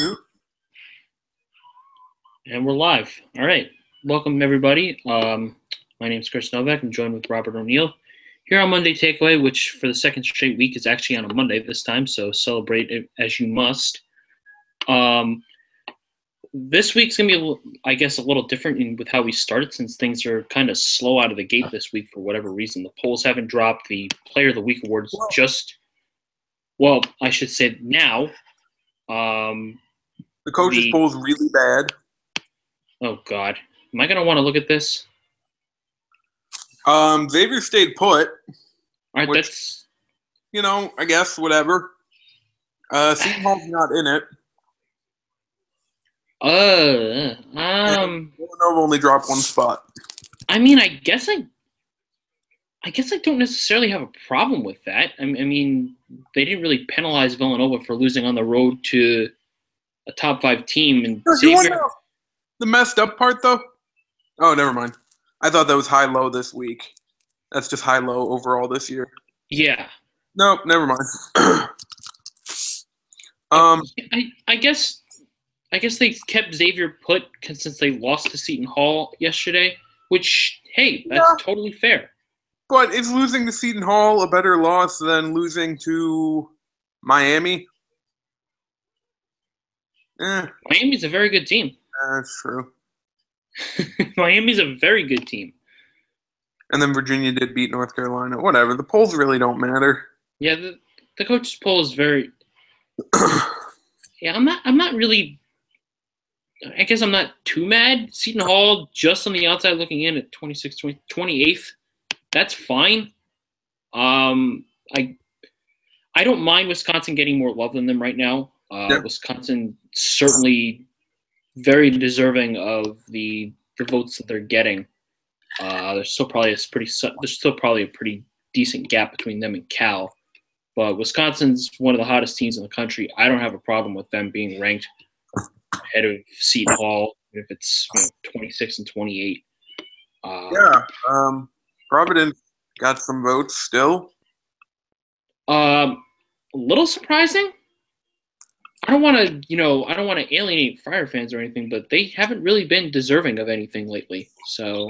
Yeah. And we're live. All right. Welcome, everybody. My name is Chris Novak. I'm joined with Robert O'Neill here on Monday Takeaway, which for the second straight week is actually on a Monday this time, so celebrate it as you must. This week's going to be, I guess, a little different with how we started since things are kind of slow out of the gate this week for whatever reason. The polls haven't dropped. The Player of the Week awards I should say now. The coaches poll is really bad. Oh, God. Am I going to want to look at this? Xavier stayed put. All right, that's... I guess, whatever. Seton Hall's not in it. Villanova only dropped one spot. I mean, I guess I don't necessarily have a problem with that. I mean, they didn't really penalize Villanova for losing on the road to a top 5 team. And the messed up part, though? Oh, never mind. I thought that was high-low this week. That's just high-low overall this year. Yeah. Nope, never mind. I guess they kept Xavier put since they lost to Seton Hall yesterday, which, hey, that's totally fair. But is losing to Seton Hall a better loss than losing to Miami? Miami's a very good team. That's true. Miami's a very good team. And then Virginia did beat North Carolina. Whatever. The polls really don't matter. Yeah, the coaches poll is very. Yeah, I'm not really. I guess I'm not too mad. Seton Hall just on the outside looking in at 28th. That's fine. I don't mind Wisconsin getting more love than them right now. Wisconsin certainly very deserving of the votes that they're getting. There's still probably a pretty decent gap between them and Cal, but Wisconsin's one of the hottest teams in the country. I don't have a problem with them being ranked ahead of Seton Hall if it's 26 and 28. Providence got some votes still. A little surprising. I don't want to alienate Friar fans or anything, but they haven't really been deserving of anything lately. So,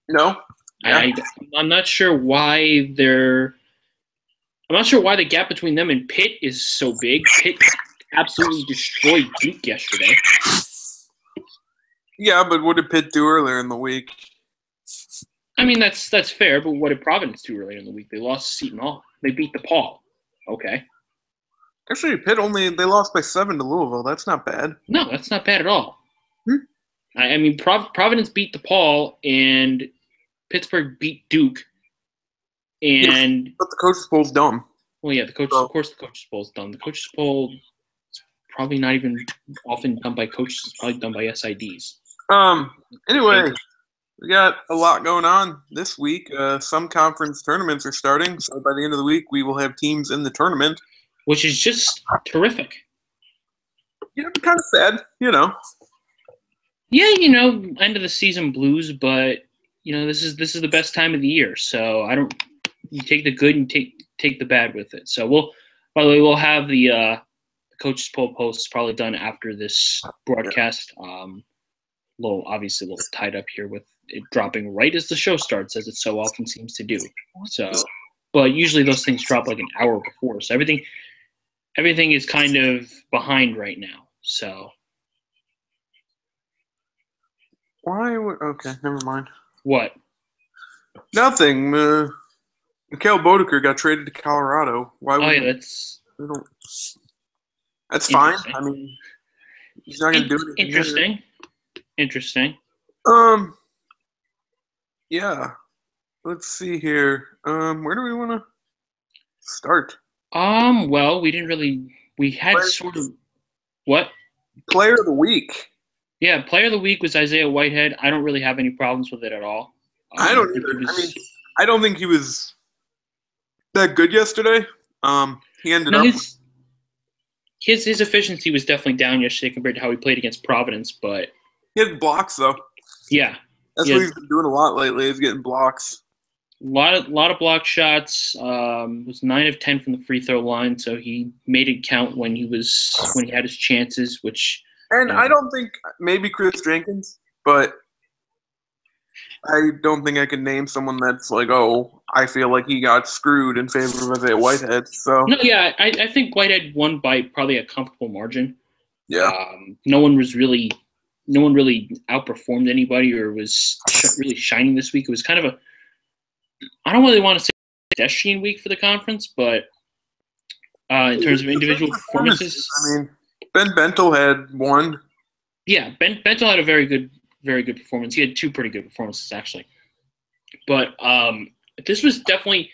no, I'm not sure why I'm not sure why the gap between them and Pitt is so big. Pitt absolutely destroyed Duke yesterday. Yeah, but what did Pitt do earlier in the week? I mean, that's fair, but what did Providence do earlier in the week? They lost to Seton Hall. They beat DePaul. Okay. Actually, they lost by 7 to Louisville. That's not bad. No, that's not bad at all. I mean, Providence beat DePaul, and Pittsburgh beat Duke. And but the coaches poll's dumb. Well, yeah, of course the coaches poll's dumb. The coaches poll is probably not even often done by coaches. It's probably done by SIDs. Anyway, we got a lot going on this week. Some conference tournaments are starting, so by the end of the week, we will have teams in the tournament. Which is just terrific. Yeah, kind of sad, Yeah, end of the season blues, but this is the best time of the year. So you take the good and take the bad with it. So by the way, we'll have the coaches poll posts probably done after this broadcast. Obviously a little tied up here with it dropping right as the show starts, as it so often seems to do. So, but usually those things drop like an hour before. So everything is kind of behind right now. So. Why? Okay, never mind. What? Nothing. Mikhail Bodeker got traded to Colorado. Why would that's fine. I mean, he's not going to do it. Interesting. Yeah. Let's see here. Where do we want to start? Well, we had sort of what? Player of the week. Yeah, Player of the Week was Isaiah Whitehead. I don't really have any problems with it at all. I don't either. I don't think he was that good yesterday. He ended up. His efficiency was definitely down yesterday compared to how he played against Providence, but he had blocks though. Yeah, that's what he's been doing a lot lately. Is getting blocks. lot of block shots. Was 9 of 10 from the free throw line, so he made it count when he had his chances. Which, and I don't think maybe Chris Jenkins, but I don't think I can name someone that's like, oh, I feel like he got screwed in favor of Isaiah Whitehead. So no, yeah, I think Whitehead won by probably a comfortable margin. Yeah. No one really outperformed anybody or was really shining this week. It was kind of I don't really want to say pedestrian week for the conference, but in terms of individual performances, I mean, Ben Bentel had one. Yeah, Bentel had a very good performance. He had 2 pretty good performances actually, but this was definitely,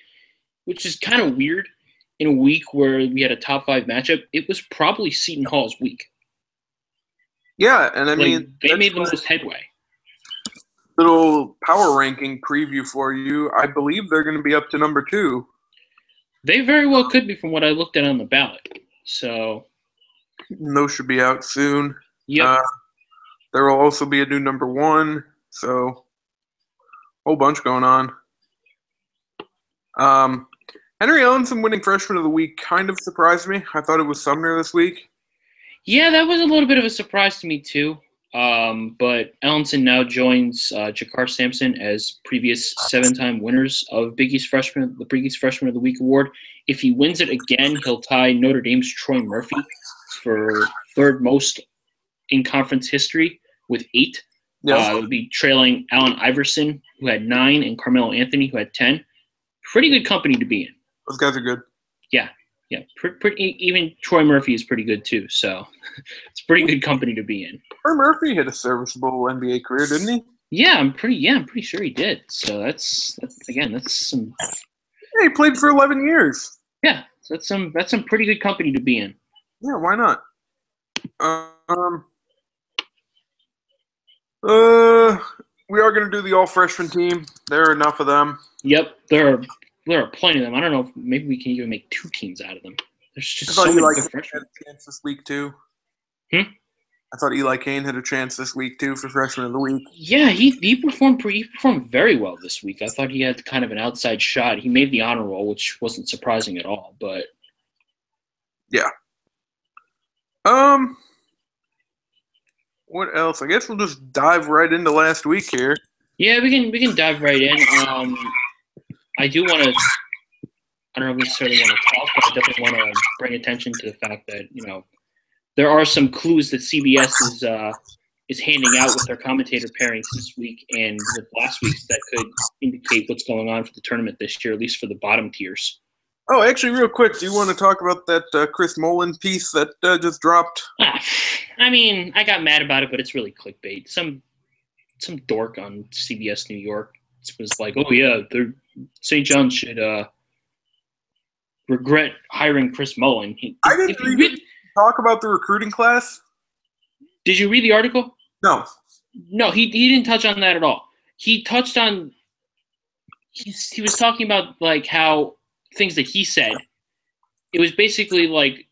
which is kind of weird in a week where we had a top 5 matchup. It was probably Seton Hall's week. Yeah, and I mean, they made the most headway. Little power ranking preview for you. I believe they're going to be up to number 2. They very well could be from what I looked at on the ballot. So those should be out soon. Yep. There will also be a new number 1. So whole bunch going on. Henry Ellenson winning Freshman of the Week kind of surprised me. I thought it was Sumner this week. Yeah, that was a little bit of a surprise to me too. But Ellenson now joins Jakar Sampson as previous 7-time winners of the Big East Freshman of the Week award. If he wins it again, he'll tie Notre Dame's Troy Murphy for 3rd most in conference history with 8. Yes. It would be trailing Allen Iverson, who had 9, and Carmelo Anthony, who had 10. Pretty good company to be in. Those guys are good. Yeah. Even Troy Murphy is pretty good too, so it's pretty good company to be in. Troy Murphy had a serviceable NBA career, didn't he? Yeah, I'm pretty sure he did. So that's some. Yeah, he played for 11 years. Yeah, so that's some pretty good company to be in. Yeah, why not? We are going to do the all-freshman team. There are enough of them. Yep, there are plenty of them. I don't know if maybe we can even make 2 teams out of them. There's just so many good freshmen. Had a chance this week too. I thought Eli Kane had a chance this week too for Freshman of the Week. Yeah, he performed very well this week. I thought he had kind of an outside shot. He made the honor roll, which wasn't surprising at all. But yeah. What else? I guess we'll just dive right into last week here. Yeah, we can dive right in. I do want to. I don't necessarily want to talk, but I definitely want to bring attention to the fact that there are some clues that CBS is handing out with their commentator pairings this week and with last week's that could indicate what's going on for the tournament this year, at least for the bottom tiers. Oh, actually, real quick, do you want to talk about that Chris Mullen piece that just dropped? I mean, I got mad about it, but it's really clickbait. Some dork on CBS New York was like, "Oh yeah, St. John should regret hiring Chris Mullen." I didn't even talk about the recruiting class. Did you read the article? No. No, he didn't touch on that at all. He touched on he was talking about like how things that he said. It was basically like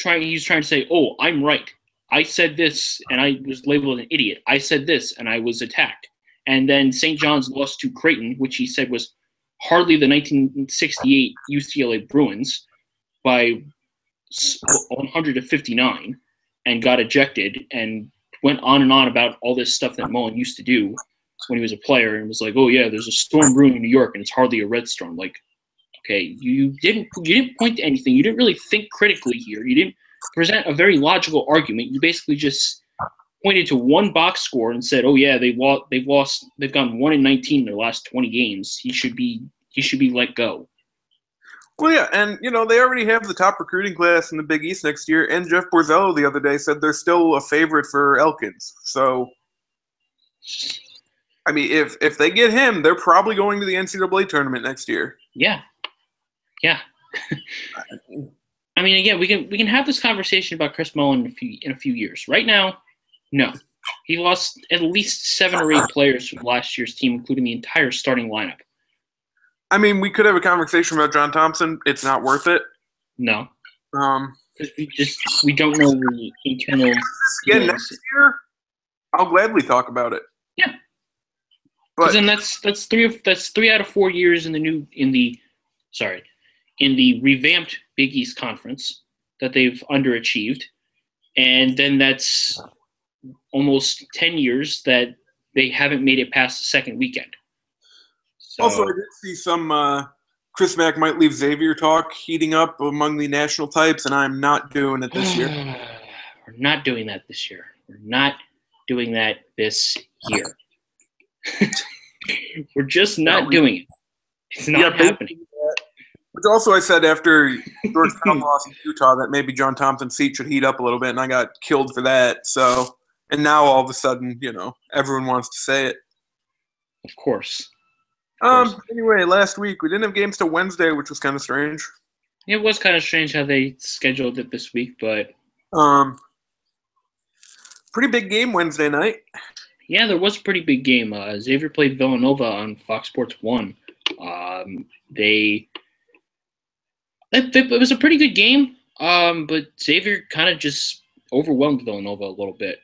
he was trying to say, "Oh, I'm right. I said this and I was labeled an idiot. I said this and I was attacked." And then St. John's lost to Creighton, which he said was hardly the 1968 UCLA Bruins by 100-59 and got ejected and went on and on about all this stuff that Mullen used to do when he was a player and was like, "Oh yeah, there's a storm brewing in New York and it's hardly a red storm." Like, okay, you didn't point to anything. You didn't really think critically here. You didn't present a very logical argument. You basically just pointed to one box score and said, "Oh yeah, they've gone 1-19 in their last 20 games. He should be let go." Well, yeah, and they already have the top recruiting class in the Big East next year, and Jeff Borzello the other day said they're still a favorite for Elkins. So, I mean, if they get him, they're probably going to the NCAA tournament next year. Yeah. I mean, again, we can have this conversation about Chris Mullen in a few years. Right now, no. He lost at least 7 or 8 players from last year's team, including the entire starting lineup. I mean, we could have a conversation about John Thompson. It's not worth it. No. Because we don't know the internal. Again, next year, I'll gladly talk about it. Yeah. Because then that's 3 out of 4 years in the revamped Big East Conference that they've underachieved, and then that's almost 10 years that they haven't made it past the second weekend. So, also, I did see some Chris Mack might leave Xavier talk heating up among the national types, and I'm not doing it this year. We're not doing that this year. We're not doing that this year. We're just not doing it. It's not happening. Which also I said after Georgetown lost to Utah that maybe John Thompson's seat should heat up a little bit, and I got killed for that. So, and now all of a sudden, everyone wants to say it. Of course. Anyway, last week we didn't have games till Wednesday, which was kind of strange. It was kind of strange how they scheduled it this week, but pretty big game Wednesday night. Yeah, there was a pretty big game. Xavier played Villanova on Fox Sports 1. It was a pretty good game, but Xavier kind of just overwhelmed Villanova a little bit.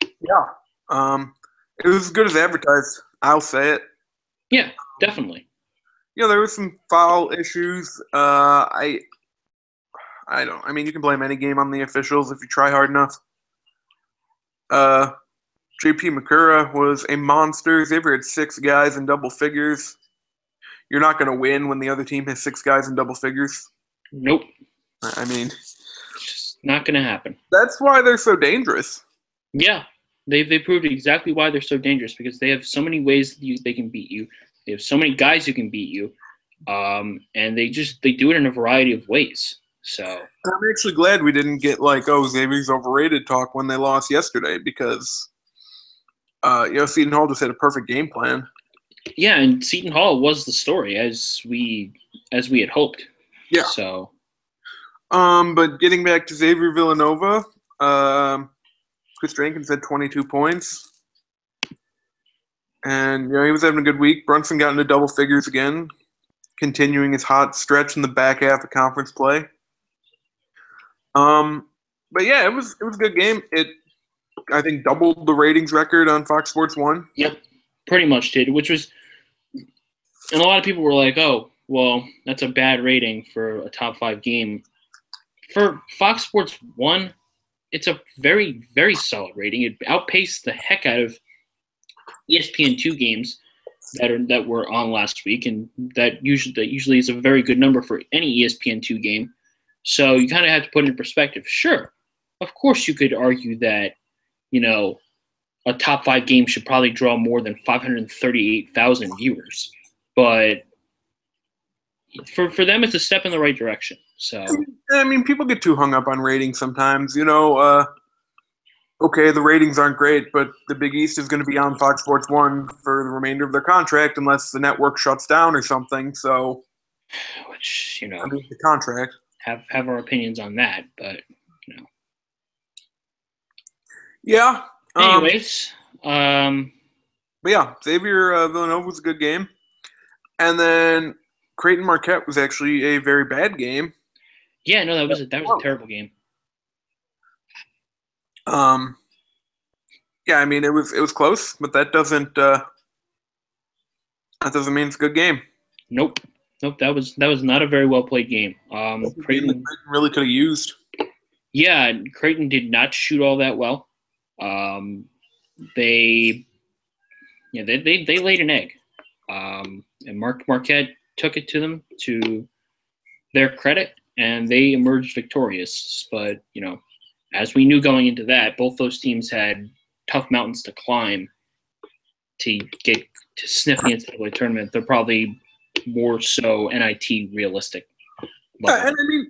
Yeah. It was as good as advertised. I'll say it. Yeah, definitely. There were some foul issues. I mean, you can blame any game on the officials if you try hard enough. J.P. Makura was a monster. Xavier had 6 guys in double figures. You're not going to win when the other team has 6 guys in double figures. Nope. I mean, it's just not going to happen. That's why they're so dangerous. Yeah, they proved exactly why they're so dangerous, because they have so many ways they can beat you. They have so many guys who can beat you, and they do it in a variety of ways. So I'm actually glad we didn't get Xavier's overrated talk when they lost yesterday, because Seton Hall just had a perfect game plan. Yeah, and Seton Hall was the story as we had hoped. Yeah. So, but getting back to Xavier Villanova, Chris Jenkins had 22 points, and he was having a good week. Brunson got into double figures again, continuing his hot stretch in the back half of conference play. But yeah, it was a good game. It, I think, doubled the ratings record on Fox Sports 1. Yep, pretty much did, which was, and a lot of people were like, oh, well, that's a bad rating for a top 5 game. For Fox Sports 1, it's a very, very solid rating. It outpaced the heck out of ESPN2 games that were on last week, and that usually is a very good number for any ESPN2 game. So you kind of have to put it in perspective. Sure, of course you could argue that, a top 5 game should probably draw more than 538,000 viewers, but for them it's a step in the right direction. So I mean, people get too hung up on ratings sometimes. Okay, the ratings aren't great, but the Big East is going to be on Fox Sports 1 for the remainder of their contract unless the network shuts down or something. So, which the contract. Have our opinions on that, but Yeah. Anyways, but yeah, Xavier Villanova was a good game, and then Creighton Marquette was actually a very bad game. Yeah, no, that was a terrible game. Yeah, I mean it was close, but that doesn't mean it's a good game. Nope. That was not a very well played game. Creighton really could have used. Yeah, Creighton did not shoot all that well. They laid an egg, and Marquette took it to them, to their credit, and they emerged victorious. But as we knew going into that, both those teams had tough mountains to climb to get to sniff the NCAA tournament. They're probably more so NIT realistic. Yeah, and I mean,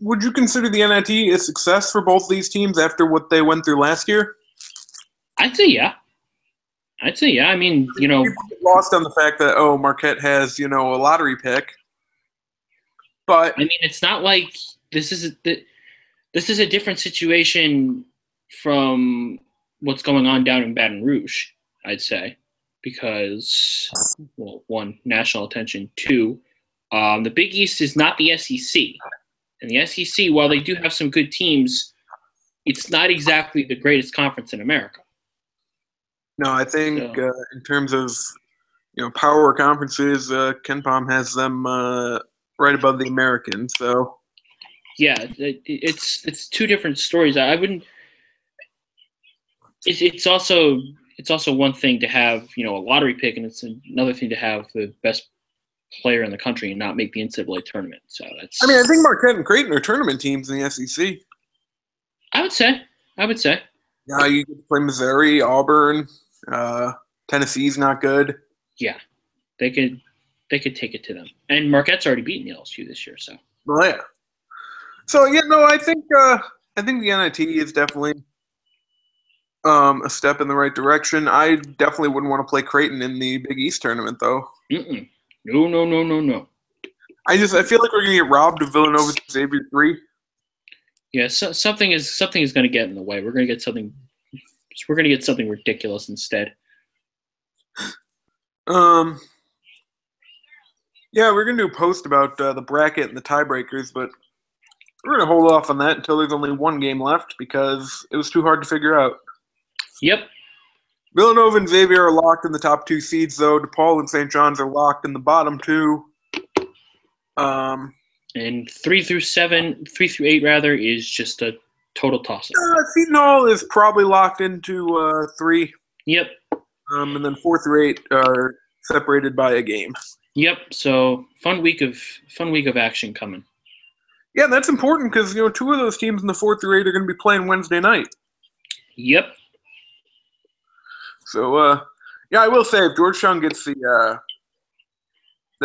would you consider the NIT a success for both these teams after what they went through last year? I'd say yeah. I mean, people get lost on the fact that Marquette has a lottery pick, but I mean, it's not like this is a different situation from what's going on down in Baton Rouge, I'd say, because, well, 1, national attention, 2, the Big East is not the SEC. And the SEC, while they do have some good teams, it's not exactly the greatest conference in America. No, I think So in terms of power conferences, Ken Palm has them right above the Americans. So yeah, it's two different stories. I wouldn't. It's also one thing to have a lottery pick, and it's another thing to have the best player in the country and not make the NCAA tournament. So I mean, I think that's Marquette and Creighton are tournament teams in the SEC. I would say. I would say. Yeah, you get to play Missouri, Auburn, Tennessee's not good. Yeah, they could take it to them. And Marquette's already beaten LSU this year, so Well, yeah. So yeah, no, I think the NIT is definitely a step in the right direction. I definitely wouldn't want to play Creighton in the Big East tournament, though. mm-mm. No, no, no, no, no. I feel like we're gonna get robbed of Villanova Xavier 3. Yeah, something is going to get in the way. We're going to get something. We're going to get something ridiculous instead. Yeah, we're gonna do a post about the bracket and the tiebreakers, but we're gonna hold off on that until there's only one game left because it was too hard to figure out. Yep. Villanova and Xavier are locked in the top 2 seeds, though. DePaul and St. John's are locked in the bottom 2. And 3 through 8 rather, is just a total toss-up. Seton Hall is probably locked into 3. Yep. And then 4 through 8 are separated by a game. Yep. So fun week of action coming. Yeah, that's important because 2 of those teams in the 4 through 8 are going to be playing Wednesday night. Yep. So yeah, I will say if Georgetown gets that'd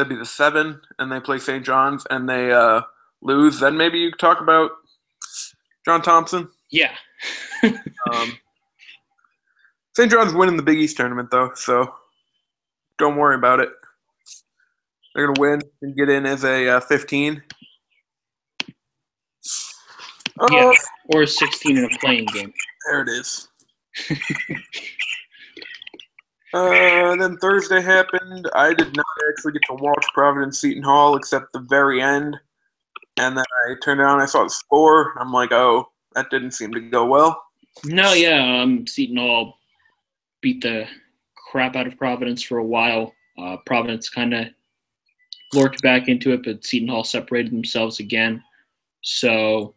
be the 7, and they play St. John's and they lose, then maybe you could talk about John Thompson. Yeah. St. John's winning the Big East tournament, though, so don't worry about it. They're going to win and get in as a 15. Yeah, or 16 in a playing game. There it is. Then Thursday happened. I did not actually get to watch Providence Seton Hall except the very end. And then I turned on, I saw the score. I'm like, oh, that didn't seem to go well. No, yeah. Seton Hall beat the crap out of Providence for a while. Providence kind of lurked back into it, but Seton Hall separated themselves again. So,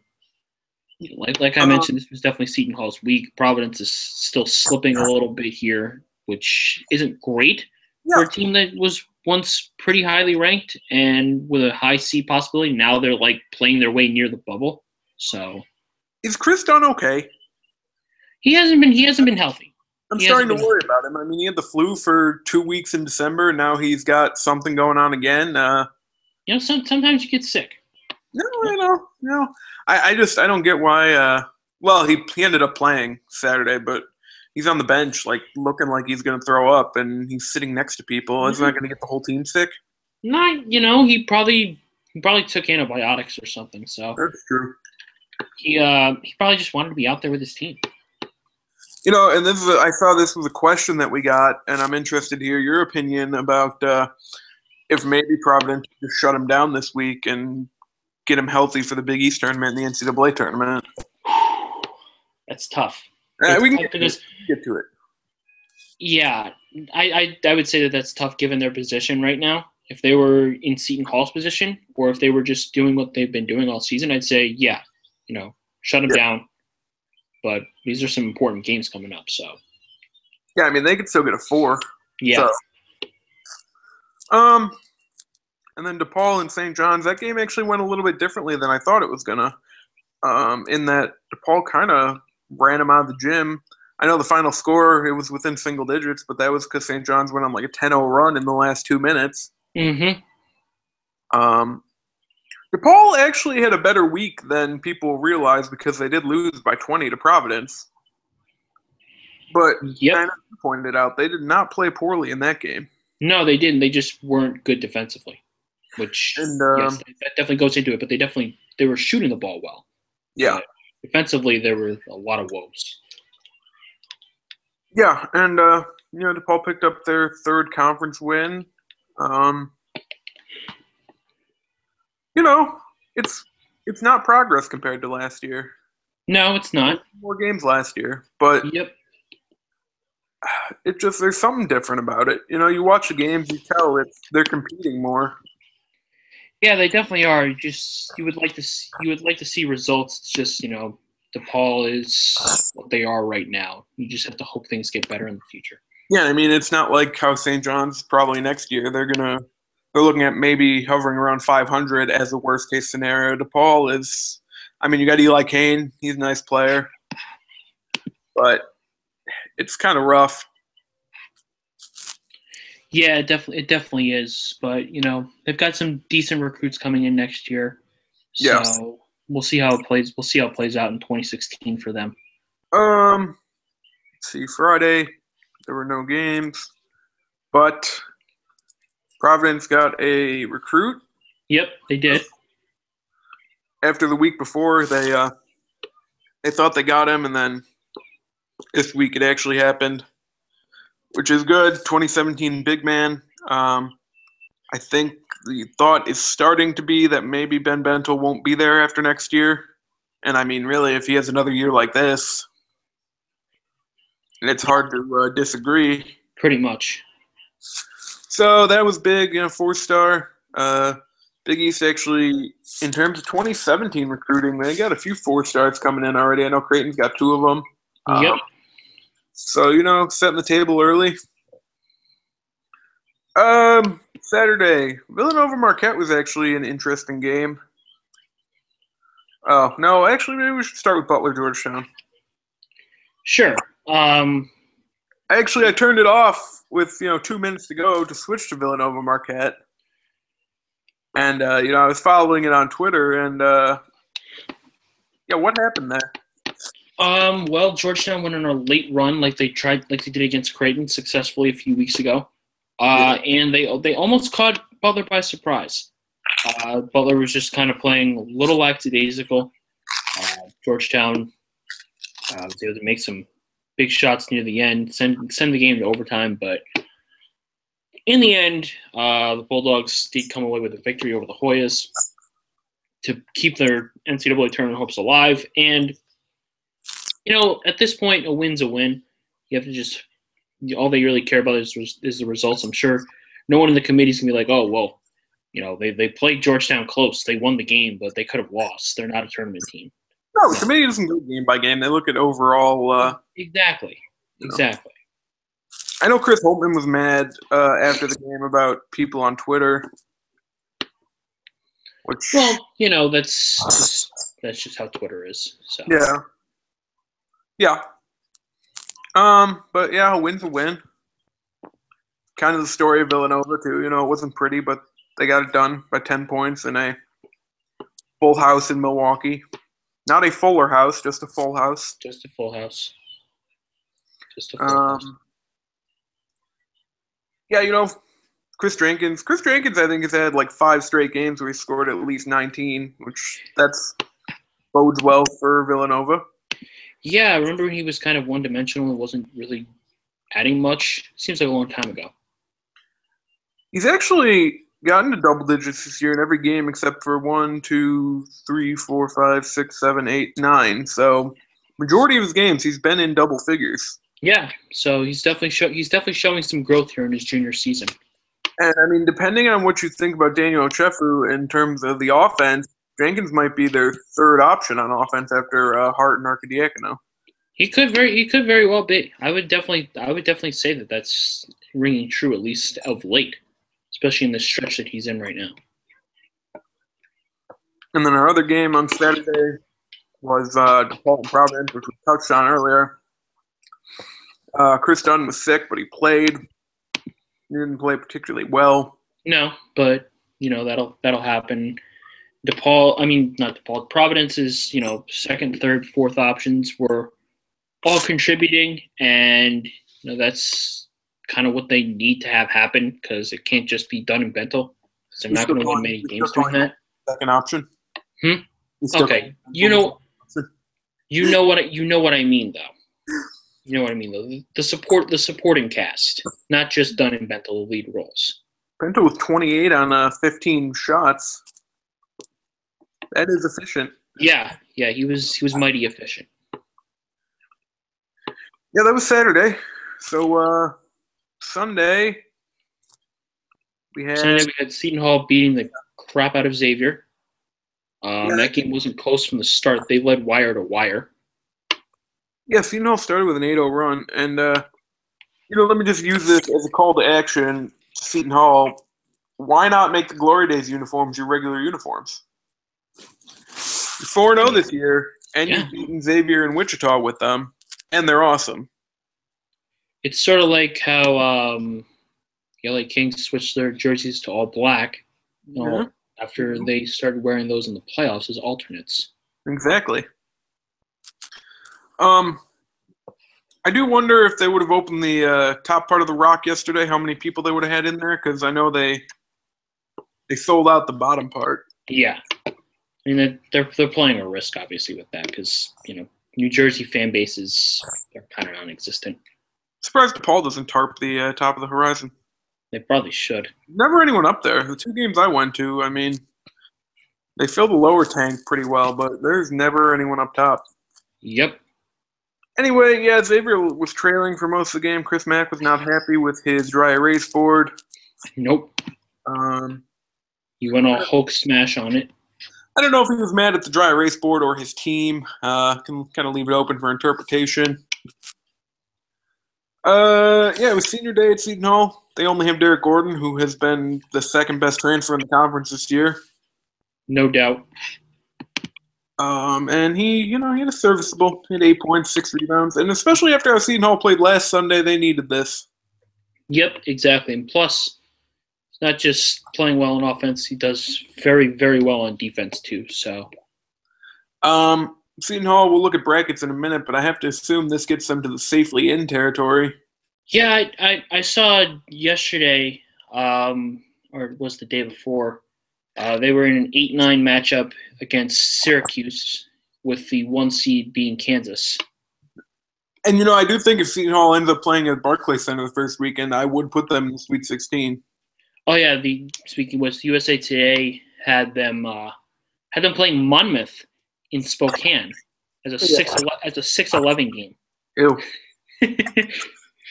like I mentioned, this was definitely Seton Hall's week. Providence is still slipping a little bit here, which isn't great for a team that was once pretty highly ranked and with a high C possibility. Now they're playing their way near the bubble. So, is Chris Dunn okay? He hasn't been healthy. I'm starting to worry about him. I mean, he had the flu for 2 weeks in December. Now he's got something going on again. Sometimes you get sick. No, I know. No, I don't get why. Well, he ended up playing Saturday, but he's on the bench, looking like he's going to throw up, and he's sitting next to people. Mm-hmm. Is that going to get the whole team sick? No, he probably took antibiotics or something. So that's true. He probably just wanted to be out there with his team. And I saw this was a question that we got, and I'm interested to hear your opinion about if maybe Providence just shut him down this week and get him healthy for the Big East tournament and the NCAA tournament. That's tough. We can get to it. Yeah, I would say that's tough given their position right now. If they were in Seton Hall's position, or if they were just doing what they've been doing all season, I'd say, yeah, shut them down. But these are some important games coming up, so. Yeah, I mean, they could still get a 4. Yeah. So. And then DePaul and St. John's, that game actually went a little bit differently than I thought it was going to. In that DePaul kind of ran him out of the gym. I know the final score, it was within single digits, but that was because St. John's went on a 10-0 run in the last 2 minutes. Mm-hmm. DePaul actually had a better week than people realize because they did lose by 20 to Providence. But kind of pointed out, they did not play poorly in that game. No, they didn't. They just weren't good defensively, which yes, that definitely goes into it. But they were shooting the ball well. Yeah. But defensively, there were a lot of woes. Yeah, and DePaul picked up their 3rd conference win. It's not progress compared to last year. No, it's not. More games last year, but it just there's something different about it. You watch the games, you tell they're competing more. Yeah, they definitely are. You would like to see results. It's just DePaul is what they are right now. You just have to hope things get better in the future. Yeah, I mean it's not like how St. John's probably next year they're looking at maybe hovering around 500 as the worst case scenario. DePaul is, I mean, you got Eli Kane. He's a nice player, but it's kind of rough. Yeah, it definitely is. But they've got some decent recruits coming in next year. So Yes. we'll see how it plays. We'll see how it plays out in 2016 for them. Let's see, Friday there were no games, but Providence got a recruit. Yep, they did. After the week before, they thought they got him, and then this week it actually happened, which is good. 2017 big man. I think the thought is starting to be that maybe Ben Bentel won't be there after next year. And I mean, really, if he has another year like this, it's hard to disagree. Pretty much. So that was big, 4-star. Big East actually, in terms of 2017 recruiting, they got a few 4-stars coming in already. I know Creighton's got 2 of them. Yep. So, setting the table early. Saturday, Villanova Marquette was actually an interesting game. Oh, no, actually, maybe we should start with Butler Georgetown. Sure. I turned it off with, 2 minutes to go to switch to Villanova Marquette. And, I was following it on Twitter, and, what happened there? Well, Georgetown went on a late run like they did against Creighton successfully a few weeks ago. And they almost caught Butler by surprise. Butler was just kind of playing a little lackadaisical. Georgetown was able to make some big shots near the end, send the game to overtime, but in the end, the Bulldogs did come away with a victory over the Hoyas to keep their NCAA tournament hopes alive. And, at this point, a win's a win. You have to just – all they really care about is the results. I'm sure no one in the committee is going to be like, oh, well, they played Georgetown close. They won the game, but they could have lost. They're not a tournament team. No, the committee doesn't go game by game. They look at overall Exactly. I know Chris Holtman was mad after the game about people on Twitter. Well, that's just how Twitter is. So. Yeah. But yeah, a win's a win. Kind of the story of Villanova too. It wasn't pretty, but they got it done by 10 points in a full house in Milwaukee. Not a fuller house, just a full house. Just a full house. Yeah, Chris Jenkins, I think, has had like 5 straight games where he scored at least 19, which bodes well for Villanova. Yeah, I remember when he was kind of one-dimensional and wasn't really adding much. Seems like a long time ago. He's actually gotten to double digits this year in every game except for 1, 2, 3, 4, 5, 6, 7, 8, 9. So majority of his games, he's been in double figures. Yeah, so he's definitely showing some growth here in his junior season. And I mean, depending on what you think about Daniel Ochefu in terms of the offense, Jenkins might be their 3rd option on offense after Hart and Arcidiacono. He could very well be. I would definitely say that that's ringing true, at least of late, especially in the stretch that he's in right now. And then our other game on Saturday was DePaul and Providence, which we touched on earlier. Chris Dunn was sick, but he played. He didn't play particularly well. No, but that'll happen. Providence's 2nd, 3rd, 4th options were all contributing, and that's kind of what they need to have happen because it can't just be Dunn and Bentel. They're not going to win many games doing that. Second option. Okay, you know what I mean though. You know what I mean though. The supporting cast, not just Dunn and Bentel, the lead roles. Bentel with 28 on 15 shots. That is efficient. Yeah, he was mighty efficient. Yeah, that was Saturday. So Sunday we had Seton Hall beating the crap out of Xavier. That game wasn't close from the start. They led wire to wire. Yeah, Seton Hall started with an 8-0 run, and let me just use this as a call to action to Seton Hall. Why not make the Glory Days uniforms your regular uniforms? You're 4-0 this year, and you've beaten Xavier and Wichita with them, and they're awesome. It's sort of like how the LA Kings switched their jerseys to all black after they started wearing those in the playoffs as alternates. Exactly. I do wonder if they would have opened the top part of the Rock yesterday, how many people they would have had in there, because I know they sold out the bottom part. Yeah. I mean, they're playing a risk, obviously, with that, because, New Jersey fan bases are kind of non-existent. Surprised DePaul doesn't tarp the top of the horizon. They probably should. Never anyone up there. The 2 games I went to, I mean, they fill the lower tank pretty well, but there's never anyone up top. Yep. Anyway, yeah, Xavier was trailing for most of the game. Chris Mack was not happy with his dry erase board. Nope. He went all Hulk smash on it. I don't know if he was mad at the dry erase board or his team. Can kind of leave it open for interpretation. It was senior day at Seton Hall. They only have Derek Gordon, who has been the second best transfer in the conference this year. No doubt. And he had a serviceable. He had 8 points, 6 rebounds, and especially after how Seton Hall played last Sunday, they needed this. Yep, exactly. And plus, it's not just playing well on offense; he does very, very well on defense too. So, Seton Hall. We'll look at brackets in a minute, but I have to assume this gets them to the safely in territory. Yeah, I saw yesterday, or it was the day before. They were in an 8-9 matchup against Syracuse, with the 1 seed being Kansas. And, I do think if Seton Hall ends up playing at Barclays Center the first weekend, I would put them in the Sweet 16. Oh, yeah. Speaking with USA Today had them playing Monmouth in Spokane as a 6-11 game. Ew.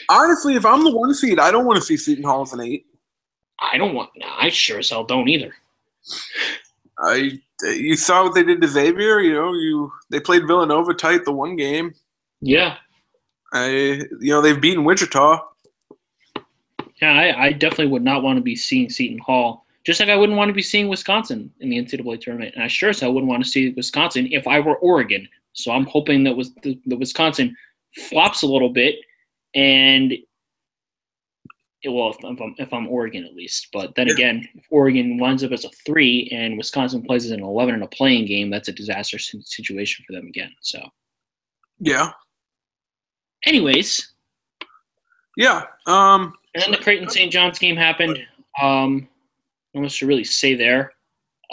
Honestly, if I'm the 1 seed, I don't want to see Seton Hall as an 8. I sure as hell don't either. You saw what they did to Xavier. They played Villanova tight the 1 game. Yeah. They've beaten Wichita. Yeah, I definitely would not want to be seeing Seton Hall. Just like I wouldn't want to be seeing Wisconsin in the NCAA tournament, and I sure as hell wouldn't want to see Wisconsin if I were Oregon. So I'm hoping that the Wisconsin flops a little bit, and if I'm Oregon at least. But then again, if Oregon winds up as a 3 and Wisconsin plays as an 11 in a playing game, that's a disastrous situation for them again. So, yeah. Anyways. Yeah. And then the Creighton St. John's game happened. Not much to really say there.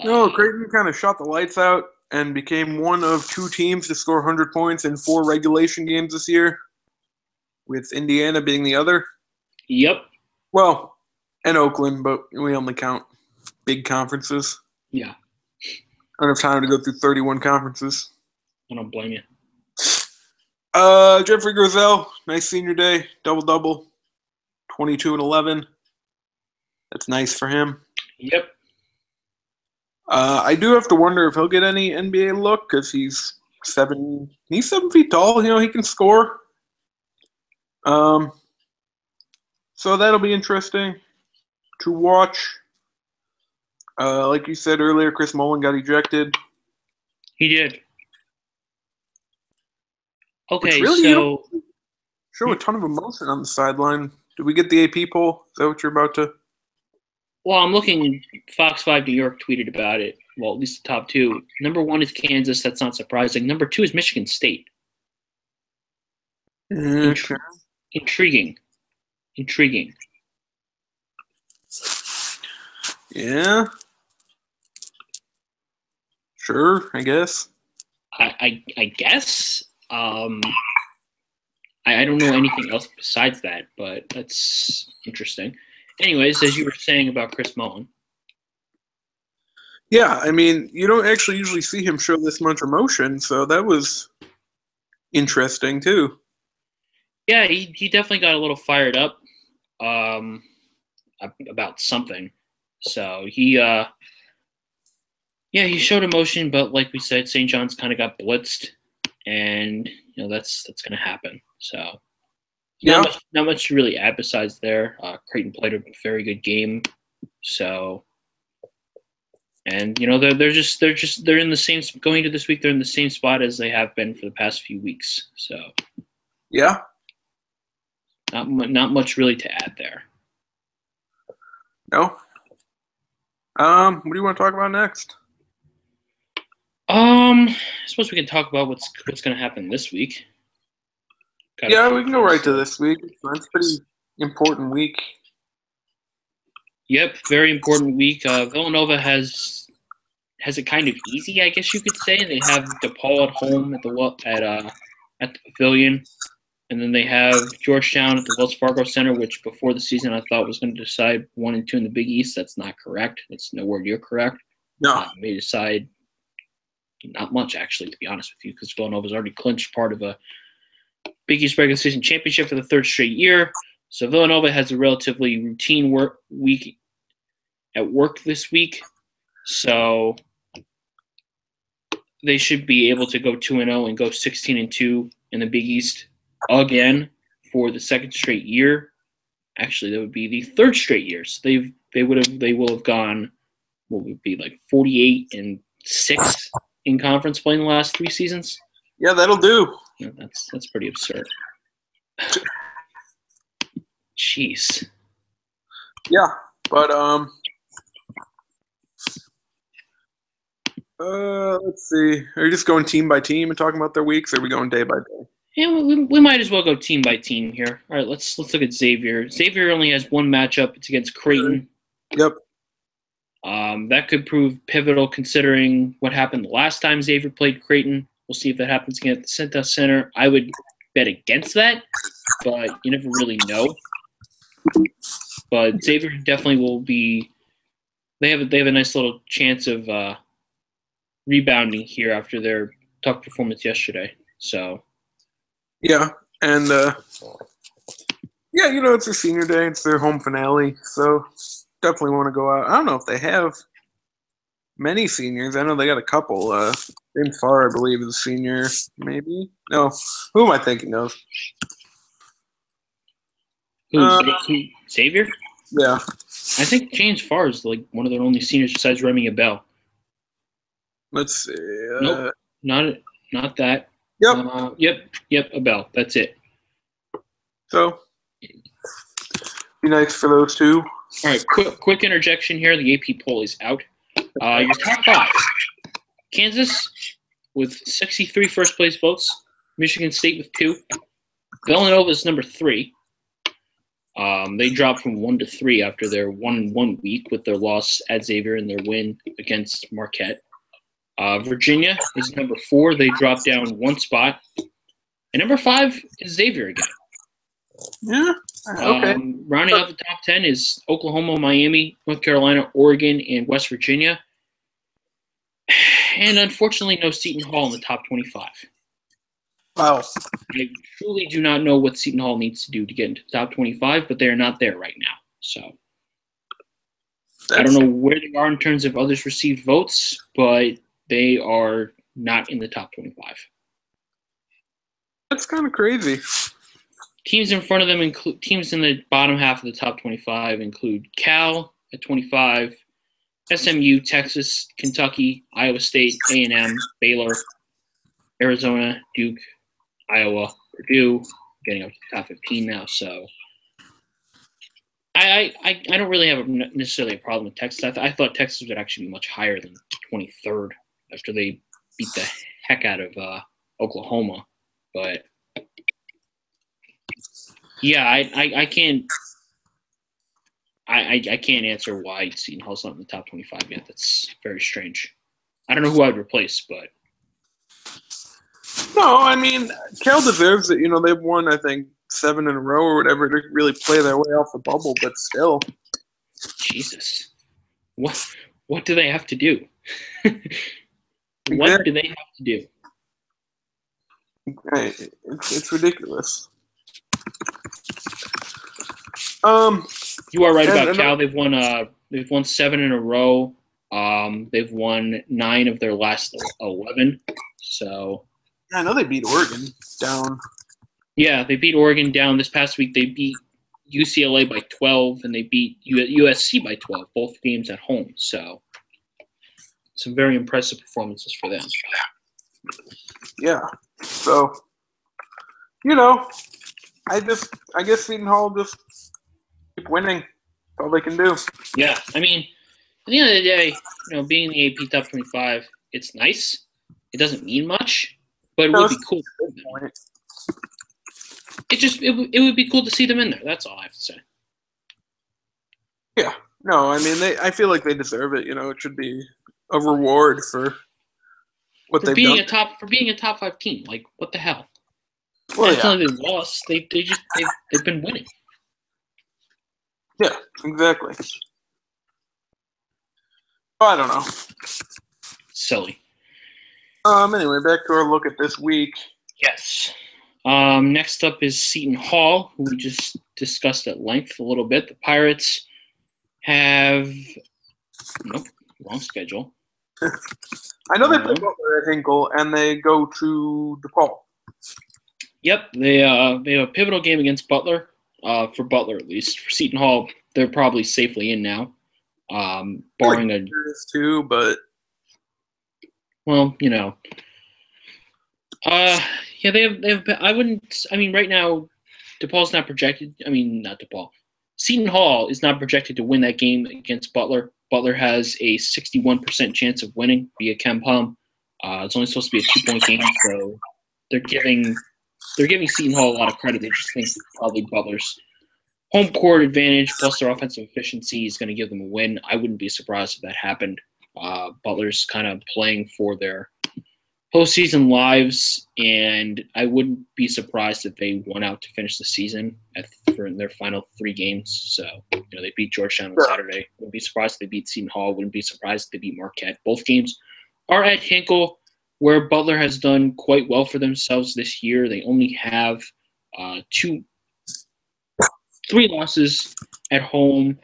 No, Creighton kind of shot the lights out and became one of 2 teams to score 100 points in 4 regulation games this year, with Indiana being the other. Yep. Well, and Oakland, but we only count big conferences. Yeah. I don't have time to go through 31 conferences. I don't blame you. Jeffrey Grizzell, nice senior day, double-double, 22 and 11. That's nice for him. Yep. I do have to wonder if he'll get any NBA look because he's 7 feet tall. He can score. So that'll be interesting to watch. Like you said earlier, Chris Mullin got ejected. He did. Okay, really so show a ton of emotion on the sideline. Did we get the AP poll? Is that what you're about to? Well, I'm looking. Fox 5 New York tweeted about it. Well, at least the top 2. Number 1 is Kansas. That's not surprising. Number 2 is Michigan State. Okay. Intriguing. Yeah. Sure, I guess. I guess. I don't know anything else besides that, but that's interesting. Anyways, as you were saying about Chris Mullin. Yeah, I mean, you don't actually usually see him show this much emotion, so that was interesting too. Yeah, he definitely got a little fired up about something. So he showed emotion, but like we said, St. John's kind of got blitzed, and that's going to happen. So not much to really add besides there. Creighton played a very good game. So, and they're in the same going into this week. They're in the same spot as they have been for the past few weeks. So yeah, not much really to add there. No. What do you want to talk about next? I suppose we can talk about what's going to happen this week. We can go right to this week. It's a pretty important week. Yep, very important week. Villanova has it kind of easy, I guess you could say. They have DePaul at home at the Pavilion, and then they have Georgetown at the Wells Fargo Center, which before the season I thought was going to decide 1 and 2 in the Big East. That's not correct. That's nowhere near correct. No, may decide not much, actually, to be honest with you, because Villanova's already clinched part of a Big East regular season championship for the 3rd straight year. So Villanova has a relatively routine week at work this week. So they should be able to go 2-0 and go 16-2 in the Big East again for the 2nd straight year. Actually, that would be the 3rd straight year. So they will have gone, what would be like 48-6 in conference play in the last 3 seasons. Yeah, that'll do. Yeah, that's pretty absurd. Jeez. Yeah, but let's see. Are you just going team by team and talking about their weeks, or are we going day by day? Yeah, we might as well go team by team here. All right, let's look at Xavier. Xavier only has one matchup. It's against Creighton. Yep. That could prove pivotal considering what happened the last time Xavier played Creighton. We'll see if that happens again at the Cintas Center. I would bet against that, but you never really know. But Xavier definitely will be. They have a nice little chance of rebounding here after their tough performance yesterday. So. Yeah, and it's their senior day. It's their home finale, so definitely want to go out. I don't know if they have many seniors. I know they got a couple. James Farr, I believe, is a senior. Maybe no. Who am I thinking of? Xavier? Yeah, I think James Farr is like one of their only seniors besides Remy Abel. Let's see. Nope, not that. Yep. Yep, Abel. That's it. So, be nice for those two. All right, quick interjection here. The AP poll is out. Your top 5. Kansas with 63 first-place votes. Michigan State with 2. Villanova is number 3. They dropped from 1 to 3 after their 1-1 week with their loss at Xavier and their win against Marquette. Virginia is number 4. They dropped down 1 spot. And number 5 is Xavier again. Yeah. Okay. Rounding out the top 10 is Oklahoma, Miami, North Carolina, Oregon, and West Virginia. And unfortunately, no Seton Hall in the top 25. Wow. I truly do not know what Seton Hall needs to do to get into the top 25, but they are not there right now. So I don't know where they are in terms of others received votes, but they are not in the top 25. That's kind of crazy. Teams in front of them include teams in the bottom half of the top 25 include Cal at 25, SMU, Texas, Kentucky, Iowa State, A&M, Baylor, Arizona, Duke, Iowa, Purdue, getting up to the top 15 now. So I don't really have necessarily a problem with Texas. I thought Texas would actually be much higher than 23rd after they beat the heck out of Oklahoma. But yeah, I can't answer why Seton Hall's not in the top 25 yet. That's very strange. I don't know who I'd replace, but no, I mean Cal deserves it. They've won I think 7 in a row or whatever to really play their way off the bubble, but still. Jesus, what do they have to do? What do they have to do? It's ridiculous. You are right about Cal. They've won 7 in a row. They've won 9 of their last 11. So I know they beat Oregon down. Yeah, they beat Oregon down this past week. They beat UCLA by 12, and they beat USC by 12, both games at home. So some very impressive performances for them. Yeah. So, I guess Seton Hall just keep winning. That's all they can do. Yeah, I mean, at the end of the day, being in the AP Top 25, it's nice. It doesn't mean much, but it would be cool. It would be cool to see them in there. That's all I have to say. Yeah. No, I mean, I feel like they deserve it. It should be a reward for what they've done. For being a top 5 team. Like, what the hell? Well, it's not like they've lost. They've been winning. Yeah, exactly. I don't know. Silly. Anyway, back to our look at this week. Yes. Next up is Seton Hall, who we just discussed at length a little bit. The Pirates have wrong schedule. I know they play Butler at Hinkle, and they go to DePaul. Yep, they have a pivotal game against Butler. For Butler, at least. For Seton Hall, they're probably safely in now, barring a too. But yeah, they have. I wouldn't. I mean, right now, DePaul's not projected. I mean, not DePaul. Seton Hall is not projected to win that game against Butler. Butler has a 61% chance of winning via KenPom. It's only supposed to be a 2-point game, so they're giving Seton Hall a lot of credit. They just think probably Butler's home court advantage plus their offensive efficiency is going to give them a win. I wouldn't be surprised if that happened. Butler's kind of playing for their postseason lives, and I wouldn't be surprised if they won out to finish the season in their final 3 games. So, they beat Georgetown on Saturday. Wouldn't be surprised if they beat Seton Hall. Wouldn't be surprised if they beat Marquette. Both games are at Hinkle, where Butler has done quite well for themselves this year. They only have 3 losses at home,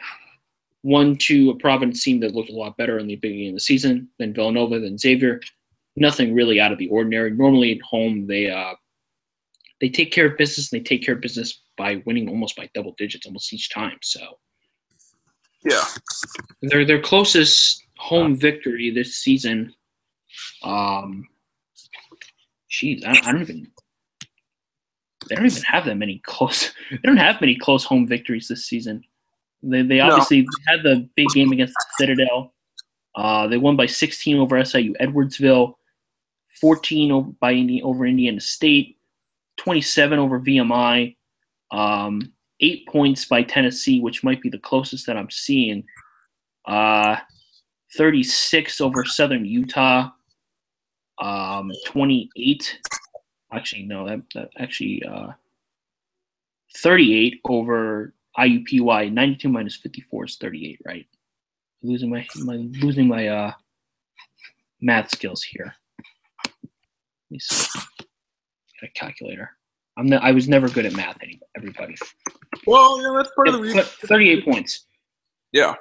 one to a Providence team that looked a lot better in the beginning of the season than Villanova, than Xavier. Nothing really out of the ordinary. Normally at home, they take care of business, and they take care of business by winning almost by double digits almost each time. So, yeah, their closest home victory this season. I don't even. They don't even have that many close. They don't have many close home victories this season. They obviously had the big game against the Citadel. They won by 16 over SIU Edwardsville, 14 over Indiana State, 27 over VMI, 8 points by Tennessee, which might be the closest that I'm seeing. 36 over Southern Utah, 28. Actually, no, that actually 38 over IUPUI. 92 minus 54 is 38, right? Losing my math skills here. Let me see. Got a calculator. I was never good at math. Everybody. Well, that's part of the reason. 38 points. Yeah.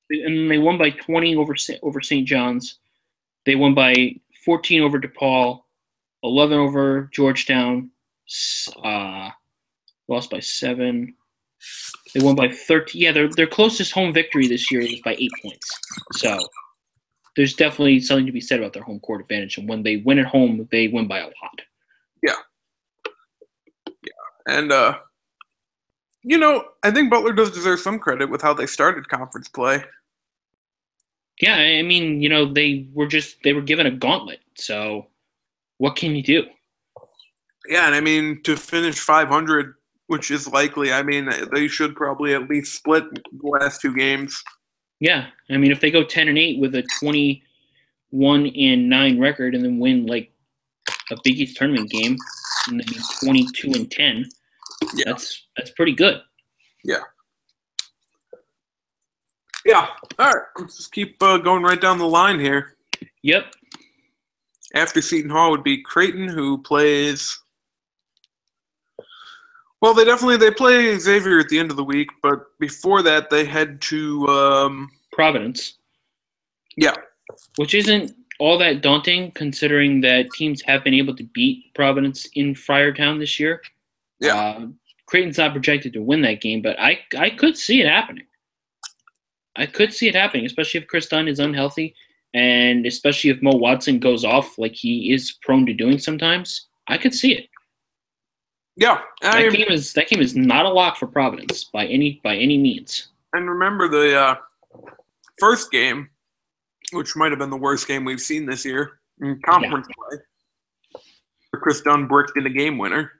And they won by 20 over St. John's. They won by 14 over DePaul, 11 over Georgetown. Lost by 7. They won by 13. Yeah, their closest home victory this year was by 8 points. So there's definitely something to be said about their home court advantage. And when they win at home, they win by a lot. Yeah. Yeah. And, I think Butler does deserve some credit with how they started conference play. Yeah, I mean, they were given a gauntlet. So what can you do? Yeah, and I mean, to finish 500, which is likely, I mean, they should probably at least split the last 2 games. Yeah, I mean, if they go 10-8 with a 21-9 record and then win like a Big East tournament game, and then 22-10, yeah, that's pretty good. Yeah. Yeah. All right, let's just keep going right down the line here. Yep. After Seton Hall would be Creighton, who plays Well, they play Xavier at the end of the week, but before that they head to Providence, yeah. which isn't all that daunting considering that teams have been able to beat Providence in Friartown this year. Yeah. Creighton's not projected to win that game, but I could see it happening. I could see it happening, especially if Chris Dunn is unhealthy, and especially if Mo Watson goes off like he is prone to doing sometimes. I could see it. Yeah, That game is not a lock for Providence by any means. And remember the first game, which might have been the worst game we've seen this year in conference play. Chris Dunn bricked in a game winner.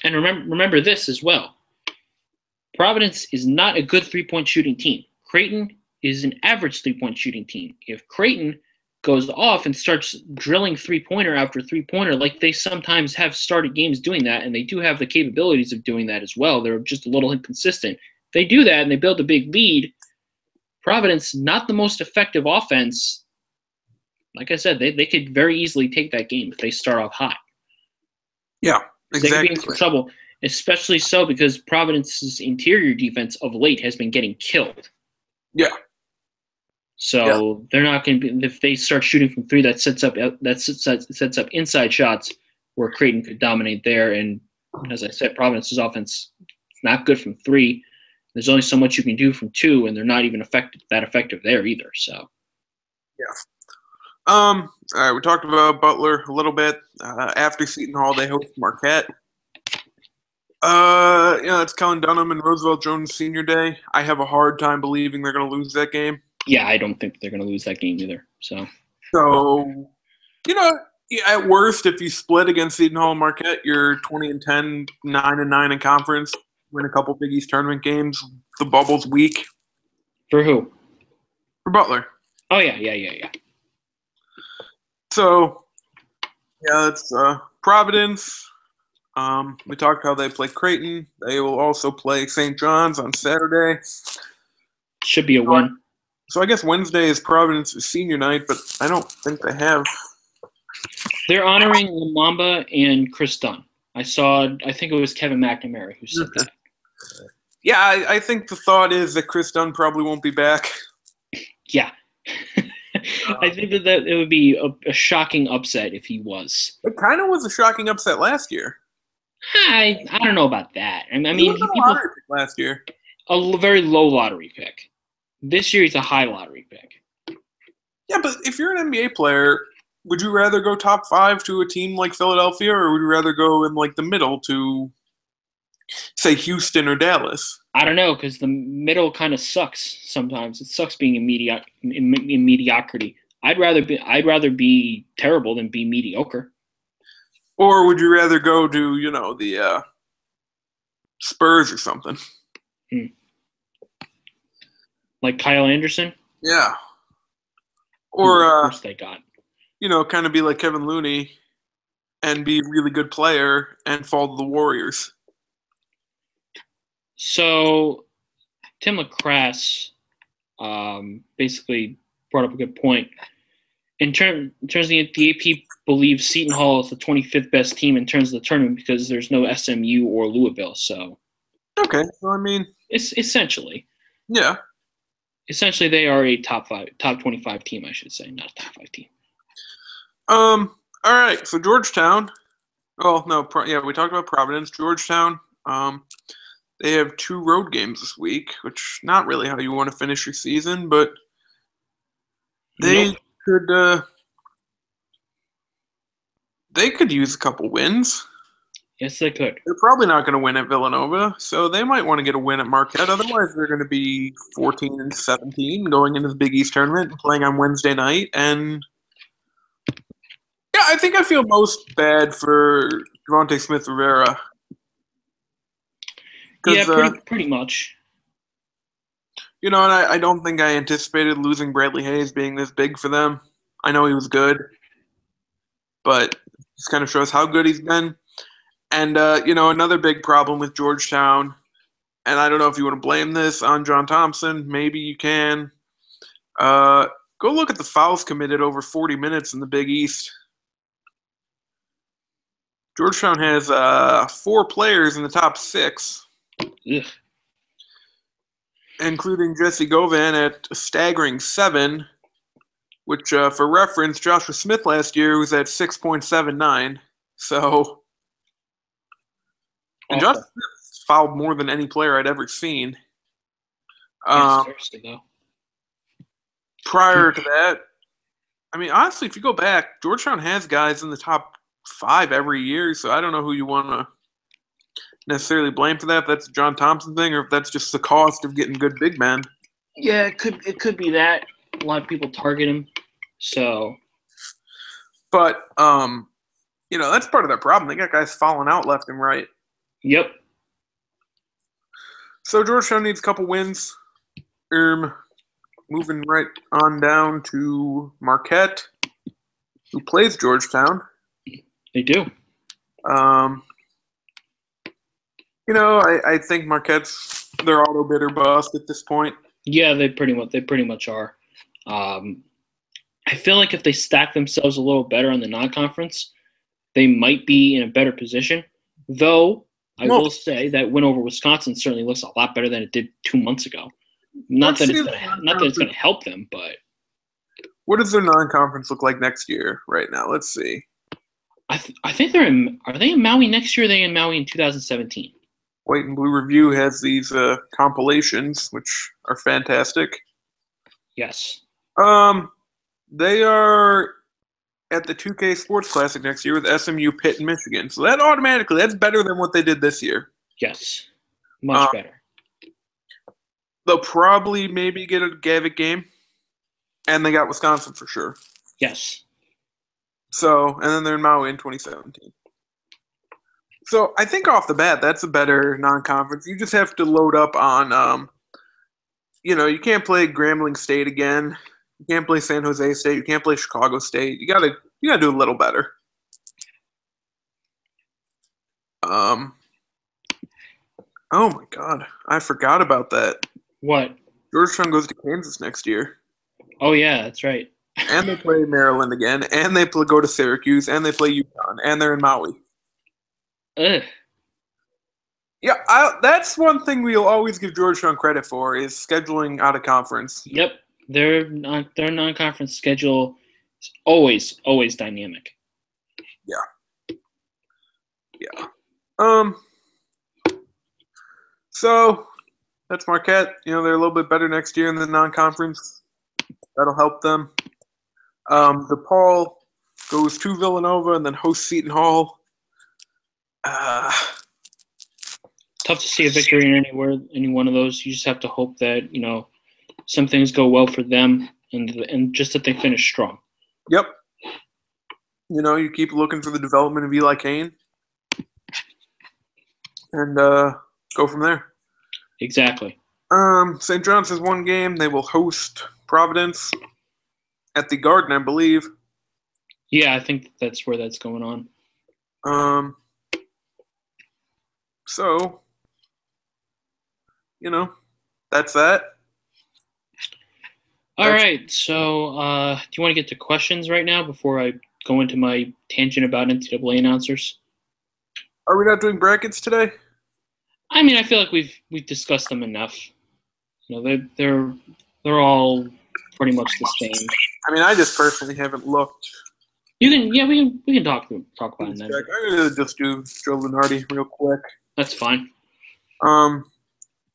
And remember this as well. Providence is not a good three-point shooting team. Creighton is an average three-point shooting team. If Creighton goes off and starts drilling three-pointer after three-pointer, like they sometimes have started games doing that, and they do have the capabilities of doing that as well. They're just a little inconsistent. If they do that and they build a big lead, Providence, not the most effective offense. Like I said, they could very easily take that game if they start off hot. Yeah, exactly. They could be in some trouble, especially so because Providence's interior defense of late has been getting killed. Yeah. So they're not going to be, if they start shooting from three, that sets up inside shots where Creighton could dominate there. And as I said, Providence's offense is not good from three. There's only so much you can do from two, and they're not even that effective there either. So, yeah. All right, we talked about Butler a little bit. After Seton Hall, they host Marquette. It's Kellen Dunham and Roosevelt Jones Senior Day. I have a hard time believing they're going to lose that game. Yeah, I don't think they're going to lose that game either. So, at worst, if you split against Seton Hall and Marquette, you're 20-10, 9-9 in conference, win a couple Big East tournament games. The bubble's weak. For who? For Butler. Oh, yeah. So, it's Providence. We talked how they play Creighton. They will also play St. John's on Saturday. Should be a win. So I guess Wednesday is Providence's senior night, but I don't think they have. They're honoring Lumumba and Chris Dunn. I think it was Kevin McNamara who said that. Yeah, I think the thought is that Chris Dunn probably won't be back. Yeah. I think that it would be a shocking upset if he was. It kind of was a shocking upset last year. I don't know about that. I mean, he was a lottery pick last year. A very low lottery pick. This year he's a high lottery pick. Yeah, but if you're an NBA player, would you rather go top 5 to a team like Philadelphia, or would you rather go in like the middle to, say, Houston or Dallas? I don't know, because the middle kind of sucks sometimes. It sucks being in mediocrity. I'd rather be terrible than be mediocre. Or would you rather go to, the Spurs or something? Like Kyle Anderson? Yeah. Or, of course they got. Kind of be like Kevin Looney and be a really good player and fall to the Warriors. So, Tim LaCrasse basically brought up a good point. In terms of the AP believes Seton Hall is the 25th best team in terms of the tournament because there's no SMU or Louisville. So, okay, so I mean, it's essentially, essentially they are a top 25 team, I should say, not a top 5 team. All right, so Georgetown. Oh no, we talked about Providence. Georgetown. They have 2 road games this week, which not really how you want to finish your season, but they could use a couple wins. Yes, they could. They're probably not going to win at Villanova, so they might want to get a win at Marquette. Otherwise, they're going to be 14-17 going into the Big East tournament and playing on Wednesday night. And yeah, I think I feel most bad for Devontae Smith-Rivera. Yeah, pretty much. And I don't think I anticipated losing Bradley Hayes being this big for them. I know he was good, but this kind of shows how good he's been. And, another big problem with Georgetown, and I don't know if you want to blame this on John Thompson. Maybe you can. Go look at the fouls committed over 40 minutes in the Big East. Georgetown has 4 players in the top 6, Ugh. including Jesse Govan at a staggering 7, which, for reference, Joshua Smith last year was at 6.79. So, and Joshua Smith fouled more than any player I'd ever seen. Seriously, though. Prior to that, I mean, honestly, if you go back, Georgetown has guys in the top 5 every year, so I don't know who you want to necessarily blame for that. If that's a John Thompson thing, or if that's just the cost of getting good big men. Yeah, it could be that. A lot of people target him, so. But that's part of their problem. They got guys falling out left and right. Yep. So Georgetown needs a couple wins. Moving right on down to Marquette, who plays Georgetown. They do. I think Marquette's their auto bidder bust at this point. Yeah, they pretty much are. I feel like if they stack themselves a little better on the non-conference, they might be in a better position. Though I will say that win over Wisconsin certainly looks a lot better than it did 2 months ago. Not that it's going to help them, but what does their non-conference look like next year? Right now, let's see. I think they're in. Are they in Maui next year? Or are they in Maui in 2017? White and Blue Review has these compilations, which are fantastic. Yes. They are at the 2K Sports Classic next year with SMU, Pitt, and Michigan. So that's better than what they did this year. Yes. Much better. They'll probably maybe get a Gavitt game. And they got Wisconsin for sure. Yes. So, and then they're in Maui in 2017. So I think off the bat, that's a better non-conference. You just have to load up on, you can't play Grambling State again. You can't play San Jose State. You can't play Chicago State. You gotta do a little better. Oh my God, I forgot about that. What? Georgetown goes to Kansas next year. Oh yeah, that's right. And they play Maryland again, and they go to Syracuse, and they play UConn, and they're in Maui. Ugh. Yeah, that's one thing we'll always give Georgetown credit for is scheduling out of conference. Yep, their non-conference schedule is always dynamic. Yeah. So that's Marquette. They're a little bit better next year in the non-conference. That'll help them. DePaul goes to Villanova and then hosts Seton Hall. Tough to see a victory in any one of those. You just have to hope that some things go well for them and just that they finish strong. Yep. You keep looking for the development of Eli Kane and go from there. Exactly. St. John's has one game. They will host Providence at the Garden, I believe. Yeah, I think that's where that's going on. So, that's that. All right. So, do you want to get to questions right now before I go into my tangent about NCAA announcers? Are we not doing brackets today? I mean, I feel like we've discussed them enough. They're all pretty much the same. I mean, I just personally haven't looked. We can talk about it then. I'm gonna just do Joe Lunardi real quick. That's fine.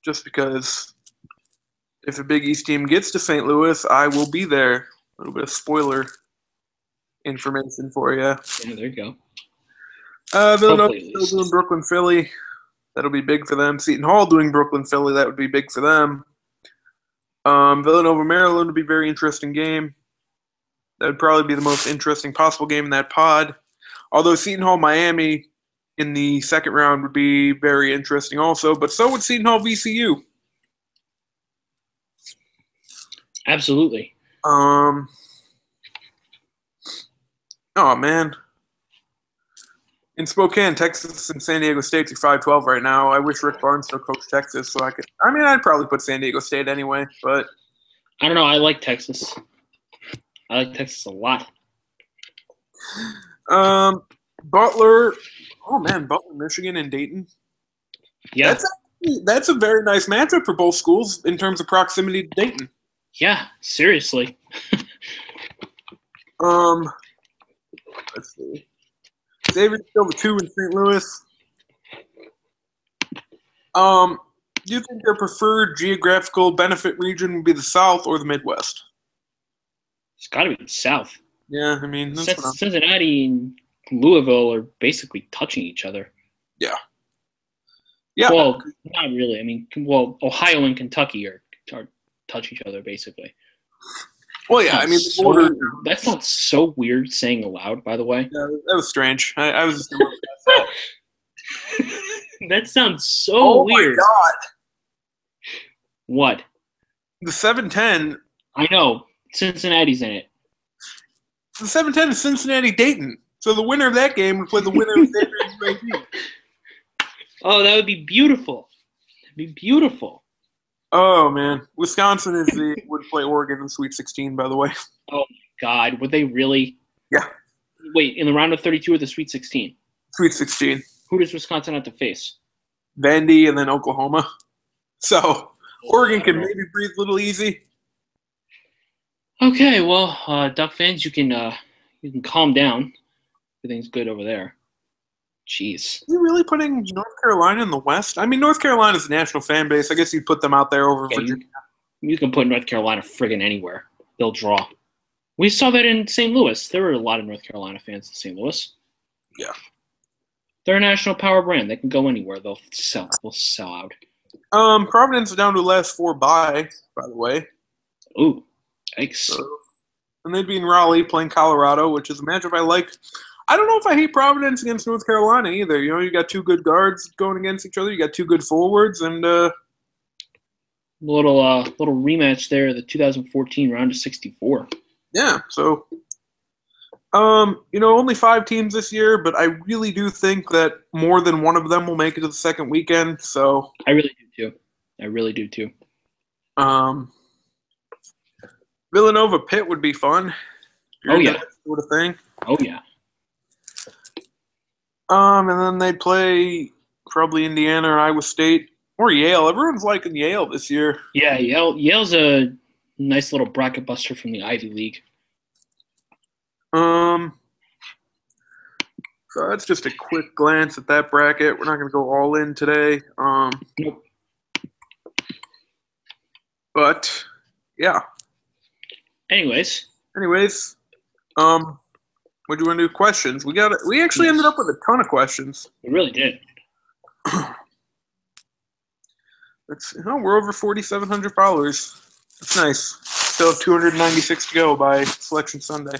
Just because if a Big East team gets to St. Louis, I will be there. A little bit of spoiler information for you. Yeah, there you go. Villanova still doing Brooklyn, Philly. That'll be big for them. Seton Hall doing Brooklyn, Philly. That would be big for them. Villanova, Maryland would be a very interesting game. That would probably be the most interesting possible game in that pod. Although Seton Hall, Miami in the second round would be very interesting also. But so would Seton Hall, VCU. Absolutely. Oh, man. In Spokane, Texas and San Diego State are 5-12 right now. I wish Rick Barnes still coached Texas so I could. I mean, I'd probably put San Diego State anyway, but. I don't know. I like Texas. I like Texas a lot. Butler. Oh man, Butler, Michigan, and Dayton. Yeah. That's a very nice matchup for both schools in terms of proximity to Dayton. Yeah, seriously. Let's see. Xavier's still the 2 in St. Louis. Do you think their preferred geographical benefit region would be the South or the Midwest? It's got to be the South. Yeah, I mean, that's Cincinnati and Louisville are basically touching each other. Yeah. Yeah. Well, not really. I mean, Ohio and Kentucky are touch each other basically. Well, yeah. I mean, the border. That sounds so weird saying aloud. By the way. Yeah, that was strange. I was just. That sounds so weird. Oh my god. What? The 7-10. I know. Cincinnati's in it. The 7-10 is Cincinnati-Dayton. So the winner of that game would play the winner of Xavier UAB. Oh, that would be beautiful. That'd be beautiful. Oh man, Wisconsin would play Oregon in the Sweet 16. By the way. Oh my God, would they really? Yeah. Wait, in the round of 32 or the Sweet 16? Sweet 16. Who does Wisconsin have to face? Vandy and then Oklahoma. So Oregon can maybe breathe a little easy. Okay, well, Duck fans, you can calm down. Everything's good over there. Jeez. Are you really putting North Carolina in the West? I mean, North Carolina's a national fan base. I guess you'd put them out there over Virginia. You can put North Carolina friggin' anywhere. They'll draw. We saw that in St. Louis. There were a lot of North Carolina fans in St. Louis. Yeah. They're a national power brand. They can go anywhere. They'll sell out. Providence is down to the last 4 by the way. Ooh, yikes. So, and they'd be in Raleigh playing Colorado, which is a matchup I like. I don't know if I hate Providence against North Carolina either. You know, you got 2 good guards going against each other. You got 2 good forwards, and little rematch there, the 2014 round of 64. Yeah, so only 5 teams this year, but I really do think that more than one of them will make it to the second weekend. So I really do too. Villanova Pitt would be fun. Oh yeah, that sort of thing. Oh yeah. And then they'd play probably Indiana or Iowa State or Yale. Everyone's liking Yale this year. Yeah, Yale's a nice little bracket buster from the Ivy League. So that's just a quick glance at that bracket. We're not going to go all in today. Nope. But yeah. Anyways, what do you want to do? Questions? We actually ended up with a ton of questions. We really did. We're over 4,700 followers. That's nice. Still have 296 to go by Selection Sunday.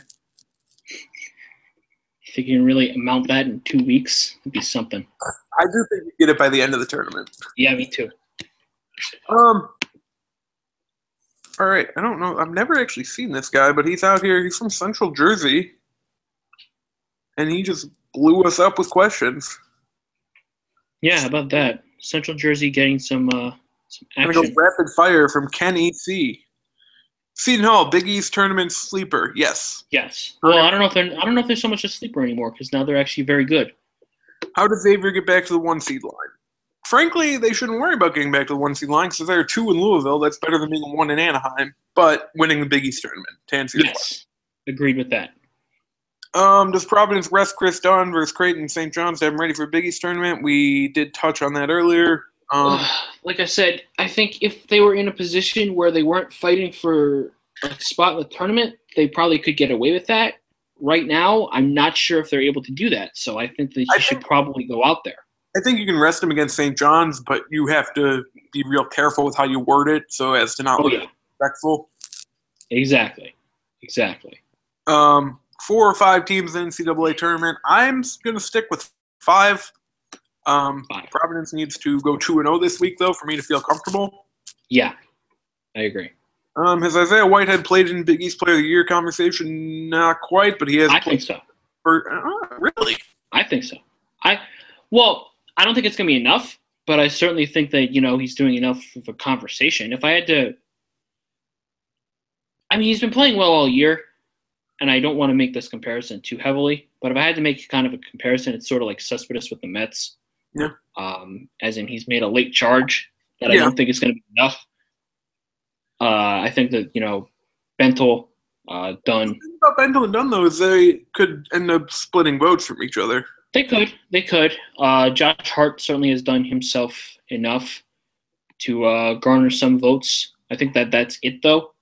If you can really amount that in 2 weeks, it'd be something. I do think you get it by the end of the tournament. Yeah, me too. All right. I don't know. I've never actually seen this guy, but he's out here. He's from Central Jersey. And he just blew us up with questions. Yeah, how about that? Central Jersey getting some action. I'm going to go rapid fire from Ken E.C. Seton Hall, Big East tournament sleeper. Yes. Yes. Well, I don't know if they're so much a sleeper anymore because now they're actually very good. How does Xavier get back to the 1 seed line? Frankly, they shouldn't worry about getting back to the 1 seed line because if they're 2 in Louisville, that's better than being 1 in Anaheim. But winning the Big East tournament, to answer your question. Agreed with that. Does Providence rest Chris Dunn versus Creighton and St. John's to have him ready for a Big East tournament? We did touch on that earlier. Like I said, I think if they were in a position where they weren't fighting for a spot in the tournament, they probably could get away with that. Right now, I'm not sure if they're able to do that. So I think that you should probably go out there. I think you can rest him against St. John's, but you have to be real careful with how you word it so as to not look respectful. Exactly. 4 or 5 teams in the NCAA tournament. I'm going to stick with 5. Providence needs to go 2-0 this week, though, for me to feel comfortable. Yeah, I agree. Has Isaiah Whitehead played in Big East Player of the Year conversation? Not quite, but he has. I think so. Really? I think so. I don't think it's going to be enough, but I certainly think that, he's doing enough of a conversation. If I had to – he's been playing well all year, and I don't want to make this comparison too heavily, But if I had to make kind of a comparison, it's sort of like Cespedes with the Mets. Yeah. As in he's made a late charge that I Yeah. don't think is going to be enough. I think that, Bentel, Dunn. The thing about Bentel and Dunn, though, is they could end up splitting votes from each other. They could. Josh Hart certainly has done himself enough to garner some votes. I think that's it, though.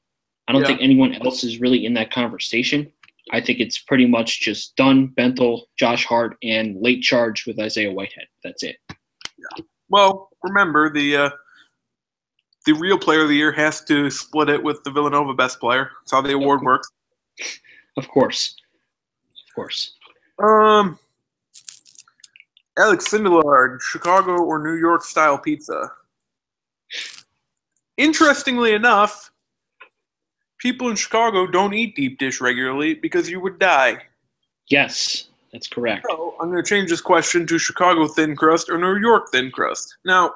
I don't think anyone else is really in that conversation. I think it's pretty much just Dunn, Bentel, Josh Hart, and late charge with Isaiah Whitehead. That's it. Yeah. Well, remember, the real player of the year has to split it with the Villanova best player. That's how the award works. Of course. Alex Sindelar, Chicago or New York style pizza. Interestingly enough, people in Chicago don't eat deep dish regularly because you would die. Yes, that's correct. So I'm going to change this question to Chicago thin crust or New York thin crust. Now,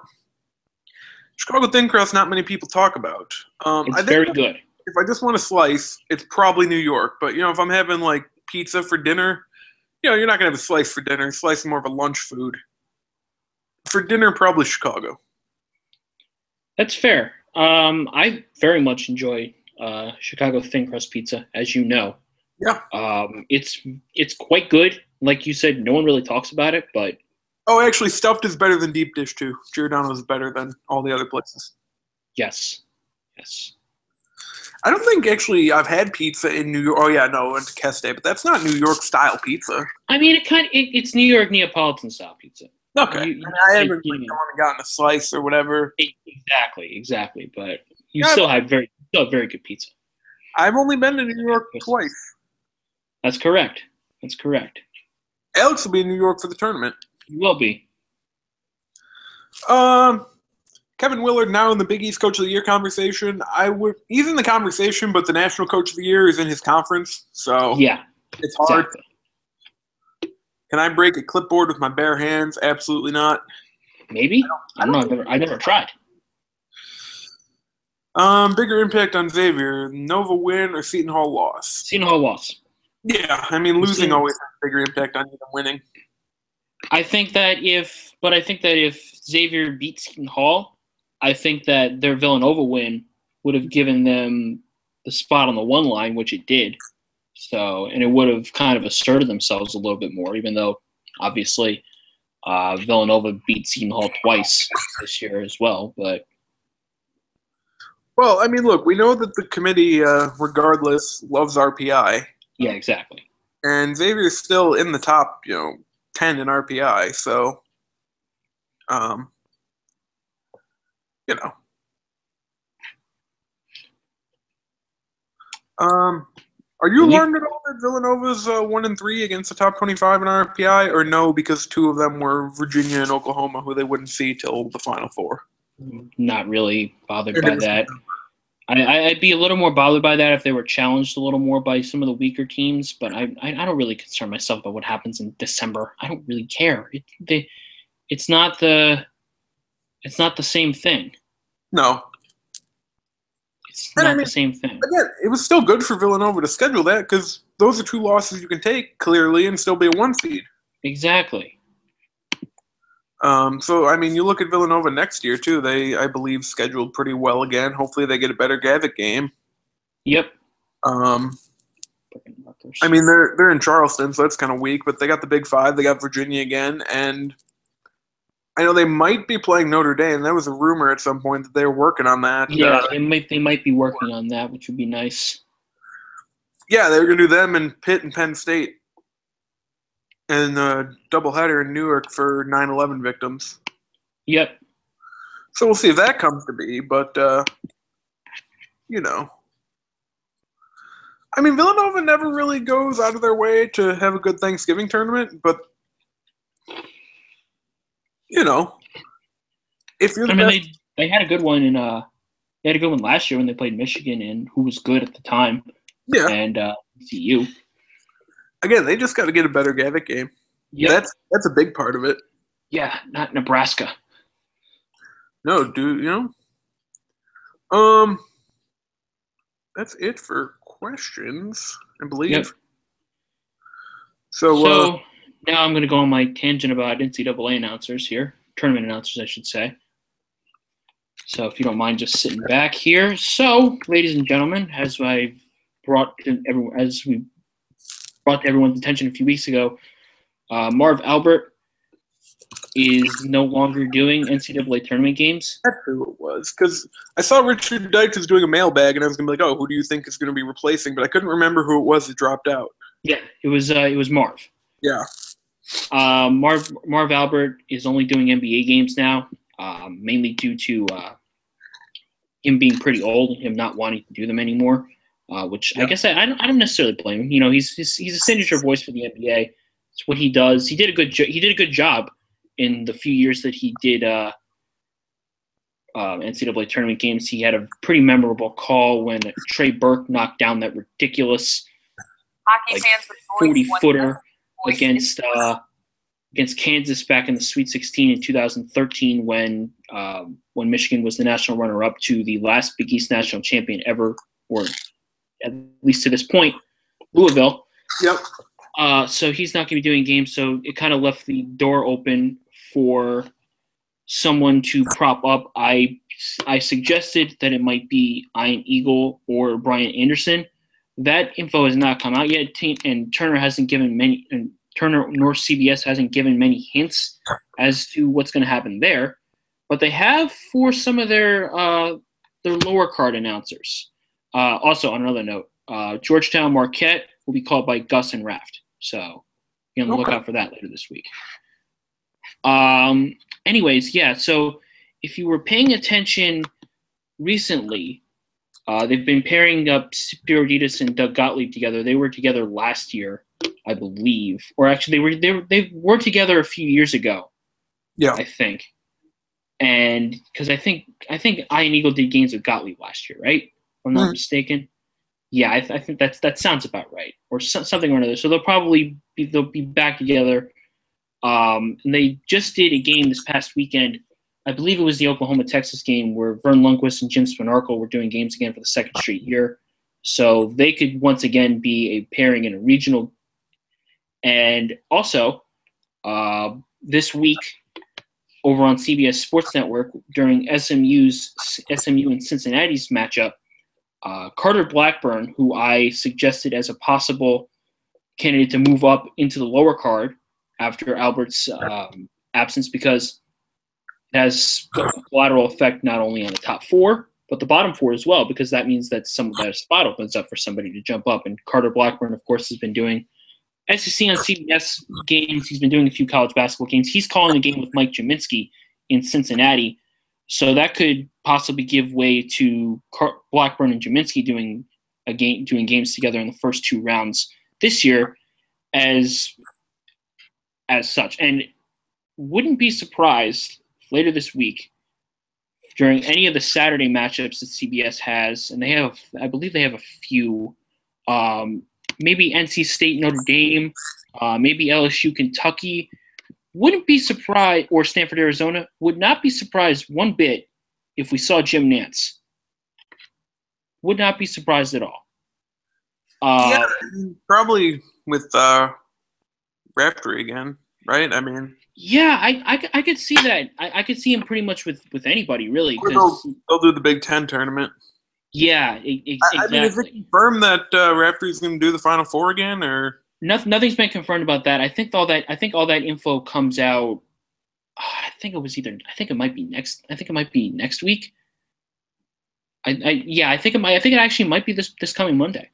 Chicago thin crust, not many people talk about. It's very good. If I just want a slice, it's probably New York. But, if I'm having, pizza for dinner, you're not going to have a slice for dinner. A slice is more of a lunch food. For dinner, probably Chicago. That's fair. I very much enjoy Chicago thin crust pizza, as you know. Yeah. It's quite good. Like you said, no one really talks about it, but oh, actually, stuffed is better than deep dish too. Giordano's is better than all the other places. Yes. I don't think actually I've had pizza in New York. Oh yeah, no, I went to Keste, but that's not New York style pizza. I mean, it's New York Neapolitan style pizza. Okay, I haven't gone and gotten a slice or whatever. Exactly. But you still have very good pizza. I've only been to New York twice. That's correct. Alex will be in New York for the tournament. He will be. Kevin Willard now in the Big East Coach of the Year conversation. He's in the conversation, but the National Coach of the Year is in his conference, so yeah, it's hard. Exactly. Can I break a clipboard with my bare hands? Absolutely not. Maybe. I don't know. I never tried. Bigger impact on Xavier: Nova win or Seton Hall loss? Seton Hall loss. Yeah, I mean losing always has a bigger impact on you than winning. I think that if Xavier beats Seton Hall, I think that their Villanova win would have given them the spot on the one line, which it did. So, and it would have kind of asserted themselves a little bit more, even though obviously Villanova beat Seton Hall twice this year as well. But well, I mean, look, we know that the committee, regardless, loves RPI. Yeah, exactly. And Xavier's still in the top, 10 in RPI. So, Are you alarmed at all that Villanova's 1-3 against the top 25 in RPI, or no? Because two of them were Virginia and Oklahoma, who they wouldn't see till the Final Four. Not really bothered by that. I'd be a little more bothered by that if they were challenged a little more by some of the weaker teams. But I don't really concern myself about what happens in December. I don't really care. It's not the same thing. No. It's not the same thing. Again, it was still good for Villanova to schedule that because those are two losses you can take clearly and still be a 1 seed. Exactly. So, I mean, you look at Villanova next year, too. They, I believe, scheduled pretty well again. Hopefully they get a better Gavitt game. Yep. I mean, they're in Charleston, so that's kind of weak, but they got the Big Five. They got Virginia again, and I know they might be playing Notre Dame. There was a rumor at some point that they were working on that. Yeah, they might be working on that, which would be nice. Yeah, they were going to do them and Pitt and Penn State. And a doubleheader in Newark for 9/11 victims. Yep. So we'll see if that comes to be, but, I mean, Villanova never really goes out of their way to have a good Thanksgiving tournament, but, if you're the best... they had a good one they had a good one last year when they played Michigan, and who was good at the time. Yeah. And CU. Again, they just got to get a better Gavitt game. Yep. That's a big part of it. Yeah, not Nebraska. No, dude, that's it for questions, I believe. Yep. So now I'm going to go on my tangent about NCAA announcers here, tournament announcers, I should say. So if you don't mind just sitting back here. So, ladies and gentlemen, as we brought to everyone's attention a few weeks ago, Marv Albert is no longer doing NCAA tournament games. That's who it was, because I saw Richard Deitch was doing a mailbag, and I was going to be like, oh, who do you think is going to be replacing? But I couldn't remember who it was that dropped out. Yeah, it was Marv. Yeah. Marv Albert is only doing NBA games now, mainly due to him being pretty old and him not wanting to do them anymore. Which I guess I don't necessarily blame him. You know, he's a signature voice for the NBA. It's what he does. He did a good job in the few years that he did NCAA tournament games. He had a pretty memorable call when Trey Burke knocked down that ridiculous 40-footer against Kansas back in the Sweet 16 in 2013 when Michigan was the national runner-up to the last Big East national champion ever, or at least to this point, Louisville. Yep. So he's not going to be doing games, so it kind of left the door open for someone to prop up. I suggested that it might be Ian Eagle or Brian Anderson. That info has not come out yet, and Turner nor CBS hasn't given many hints as to what's going to happen there. But they have for some of their lower card announcers. Also, on another note, Georgetown Marquette will be called by Gus and Raft. So be on the lookout for that later this week. Anyways, yeah, so if you were paying attention recently, they've been pairing up Spiriditas and Doug Gottlieb together. They were together last year, I believe. Or actually, they were together a few years ago. Yeah, I think. And because I think Ian Eagle did games with Gottlieb last year, right? If I'm not mistaken. Yeah, I think that sounds about right, or something or another. So they'll be back together. And they just did a game this past weekend. I believe it was the Oklahoma-Texas game where Vern Lundquist and Jim Spanarkel were doing games again for the second straight year. So they could once again be a pairing in a regional. And also, this week over on CBS Sports Network during SMU and Cincinnati's matchup, Carter Blackburn, who I suggested as a possible candidate to move up into the lower card after Albert's absence, because it has a collateral effect not only on the top four, but the bottom four as well, because that means that that spot opens up for somebody to jump up. And Carter Blackburn, of course, has been doing SEC on CBS games. He's been doing a few college basketball games. He's calling a game with Mike Jaminski in Cincinnati. So that could possibly give way to Blackburn and Jaminski doing games together in the first two rounds this year as such. And wouldn't be surprised later this week during any of the Saturday matchups that CBS has, and I believe they have a few, maybe NC State, Notre Dame, maybe LSU, Kentucky. Wouldn't be surprised, or Stanford, Arizona, would not be surprised one bit if we saw Jim Nance. Would not be surprised at all. Yeah, probably with Raftery again, right? I mean, yeah, I could see that. I could see him pretty much with anybody, really. They'll do the Big Ten tournament. Yeah, exactly. I mean, is it confirmed that Raftery's going to do the Final Four again, or? Nothing's been confirmed about that. I think all that info comes out. I think it might be next. I think it might be next week. I think it actually might be this coming Monday.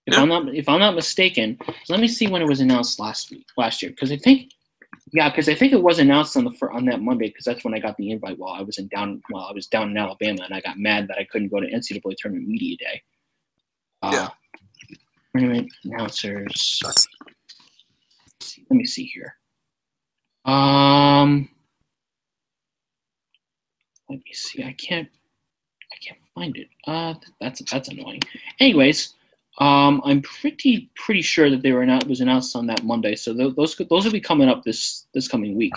If I'm not mistaken. Let me see when it was announced last year, because I think it was announced on that Monday, because that's when I got the invite while I was down in Alabama, and I got mad that I couldn't go to NCAA Tournament Media Day. Tournament announcers. Let me see here. Let me see. I can't find it. That's annoying. Anyways, I'm pretty sure that was announced on that Monday. So those will be coming up this coming week.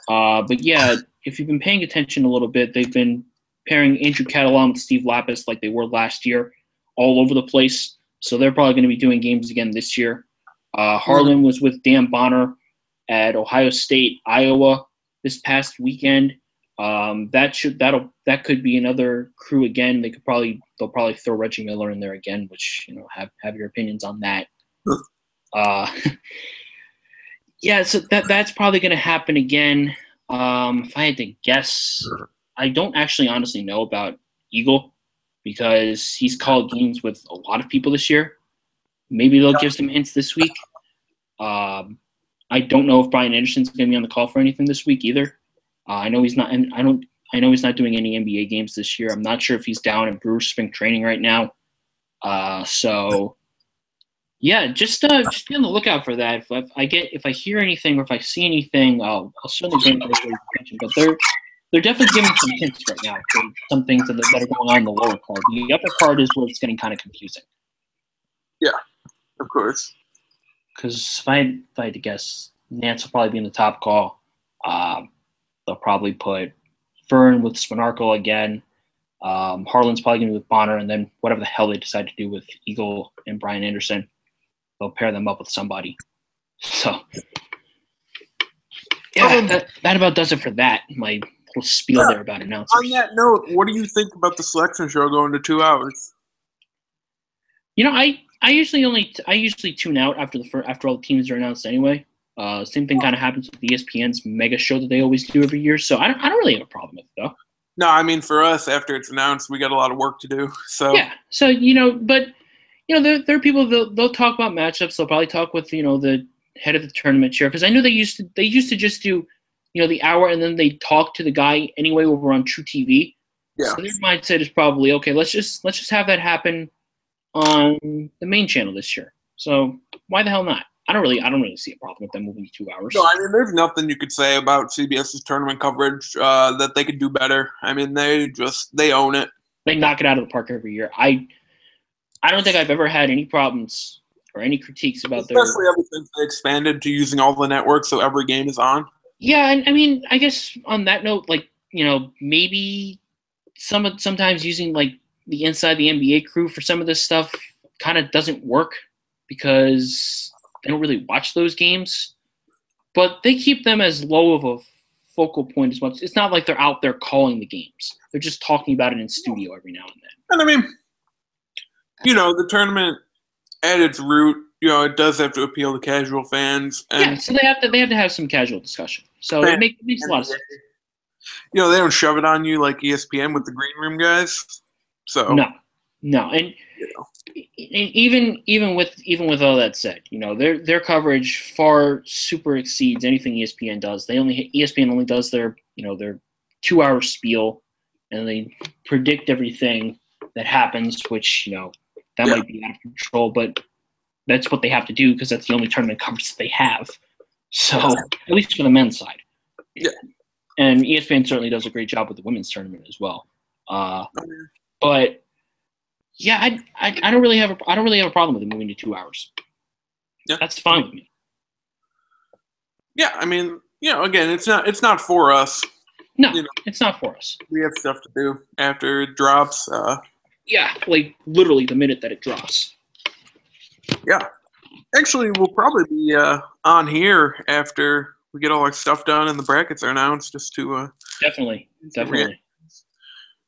But yeah, if you've been paying attention a little bit, they've been pairing Andrew Catalan with Steve Lapis like they were last year, all over the place. So they're probably going to be doing games again this year. Harlan was with Dan Bonner at Ohio State, Iowa this past weekend. That could be another crew again. They'll probably throw Reggie Miller in there again, which have your opinions on that. Yeah, so that's probably going to happen again. If I had to guess, I don't actually honestly know about Eagle because he's called games with a lot of people this year. Maybe they'll give some hints this week. I don't know if Brian Anderson's going to be on the call for anything this week either. I know he's not, and I know he's not doing any NBA games this year. I'm not sure if he's down in Brewers spring training right now. So yeah, just be on the lookout for that. If I hear anything or if I see anything, I'll certainly bring it to everybody's attention. But they're definitely giving some hints right now for some things that are going on in the lower card. The upper card is where it's getting kind of confusing. Yeah, of course. Because if I had to guess, Nance will probably be in the top call. They'll probably put Fern with Spanarkel again. Harlan's probably going to be with Bonner, and then whatever the hell they decide to do with Eagle and Brian Anderson, they'll pair them up with somebody. So, yeah, that about does it for that. My little spiel there about announcers. On that note, what do you think about the selection show going to 2 hours? I usually tune out after all the teams are announced anyway. Same thing kind of happens with ESPN's mega show that they always do every year. So I don't really have a problem with it though. No, I mean for us, after it's announced, we got a lot of work to do. So yeah. So but there are people they'll talk about matchups. They'll probably talk with the head of the tournament chair because I know they used to just do the hour and then they talk to the guy anyway over on True TV. Yeah. So their mindset is probably okay. Let's just have that happen on the main channel this year. So why the hell not? I don't really see a problem with them moving to 2 hours. No, I mean there's nothing you could say about CBS's tournament coverage that they could do better. I mean they own it. They knock it out of the park every year. I don't think I've ever had any problems or any critiques about especially ever since they expanded to using all the networks so every game is on. Yeah, and I mean I guess on that note, maybe sometimes using the inside the NBA crew for some of this stuff kind of doesn't work because they don't really watch those games, but they keep them as low of a focal point as much. It's not like they're out there calling the games. They're just talking about it in studio every now and then. And I mean, the tournament at its root, it does have to appeal to casual fans. And yeah, so they have to have some casual discussion. So it makes a lot of sense. They don't shove it on you like ESPN with the green room guys. So no, and even with all that said, their coverage far super exceeds anything ESPN does. ESPN only does their 2 hour spiel, and they predict everything that happens, which that might be out of control, but that's what they have to do because that's the only tournament coverage that they have. So at least for the men's side, yeah. And ESPN certainly does a great job with the women's tournament as well. But yeah, I don't really have a problem with it moving to 2 hours. Yeah, that's fine with me. Yeah, I mean, again, it's not for us. No, it's not for us. We have stuff to do after it drops. Yeah, literally the minute that it drops. Yeah, actually, we'll probably be on here after we get all our stuff done and the brackets are announced, just to definitely.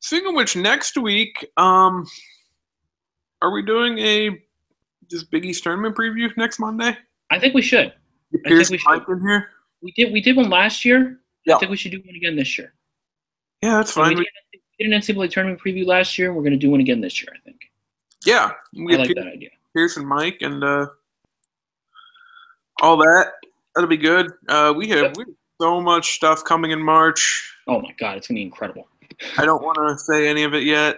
Speaking of which, next week, are we doing a just Big East tournament preview next Monday? I think we should. In here? We did one last year. Yeah. I think we should do one again this year. Yeah, that's fine. We did an NCAA tournament preview last year. We're going to do one again this year, I think. Yeah. I like that idea. Pierce and Mike and all that. That'll be good. We have so much stuff coming in March. Oh, my God. It's going to be incredible. I don't want to say any of it yet.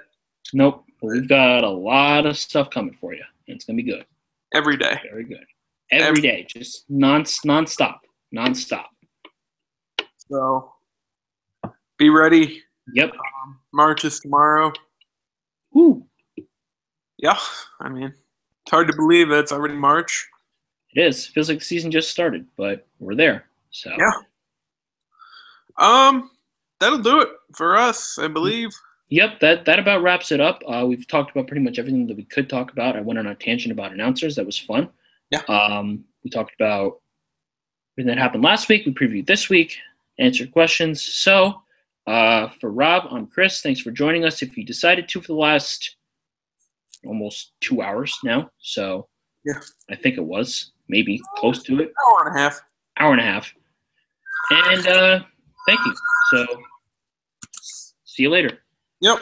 Nope. We've got a lot of stuff coming for you. It's going to be good. Every day. Very good. Every day. Just nonstop. So, be ready. Yep. March is tomorrow. Woo. Yeah. I mean, it's hard to believe that it's already March. It is. Feels like the season just started, but we're there. So. Yeah. That'll do it for us, I believe. Yep, that about wraps it up. We've talked about pretty much everything that we could talk about. I went on a tangent about announcers. That was fun. Yeah. We talked about everything that happened last week. We previewed this week, answered questions. So for Rob, I'm Chris. Thanks for joining us. If you decided to for the last almost 2 hours now. So yeah, I think it was maybe close to it. Hour and a half. Hour and a half. And thank you. So see you later. Yep.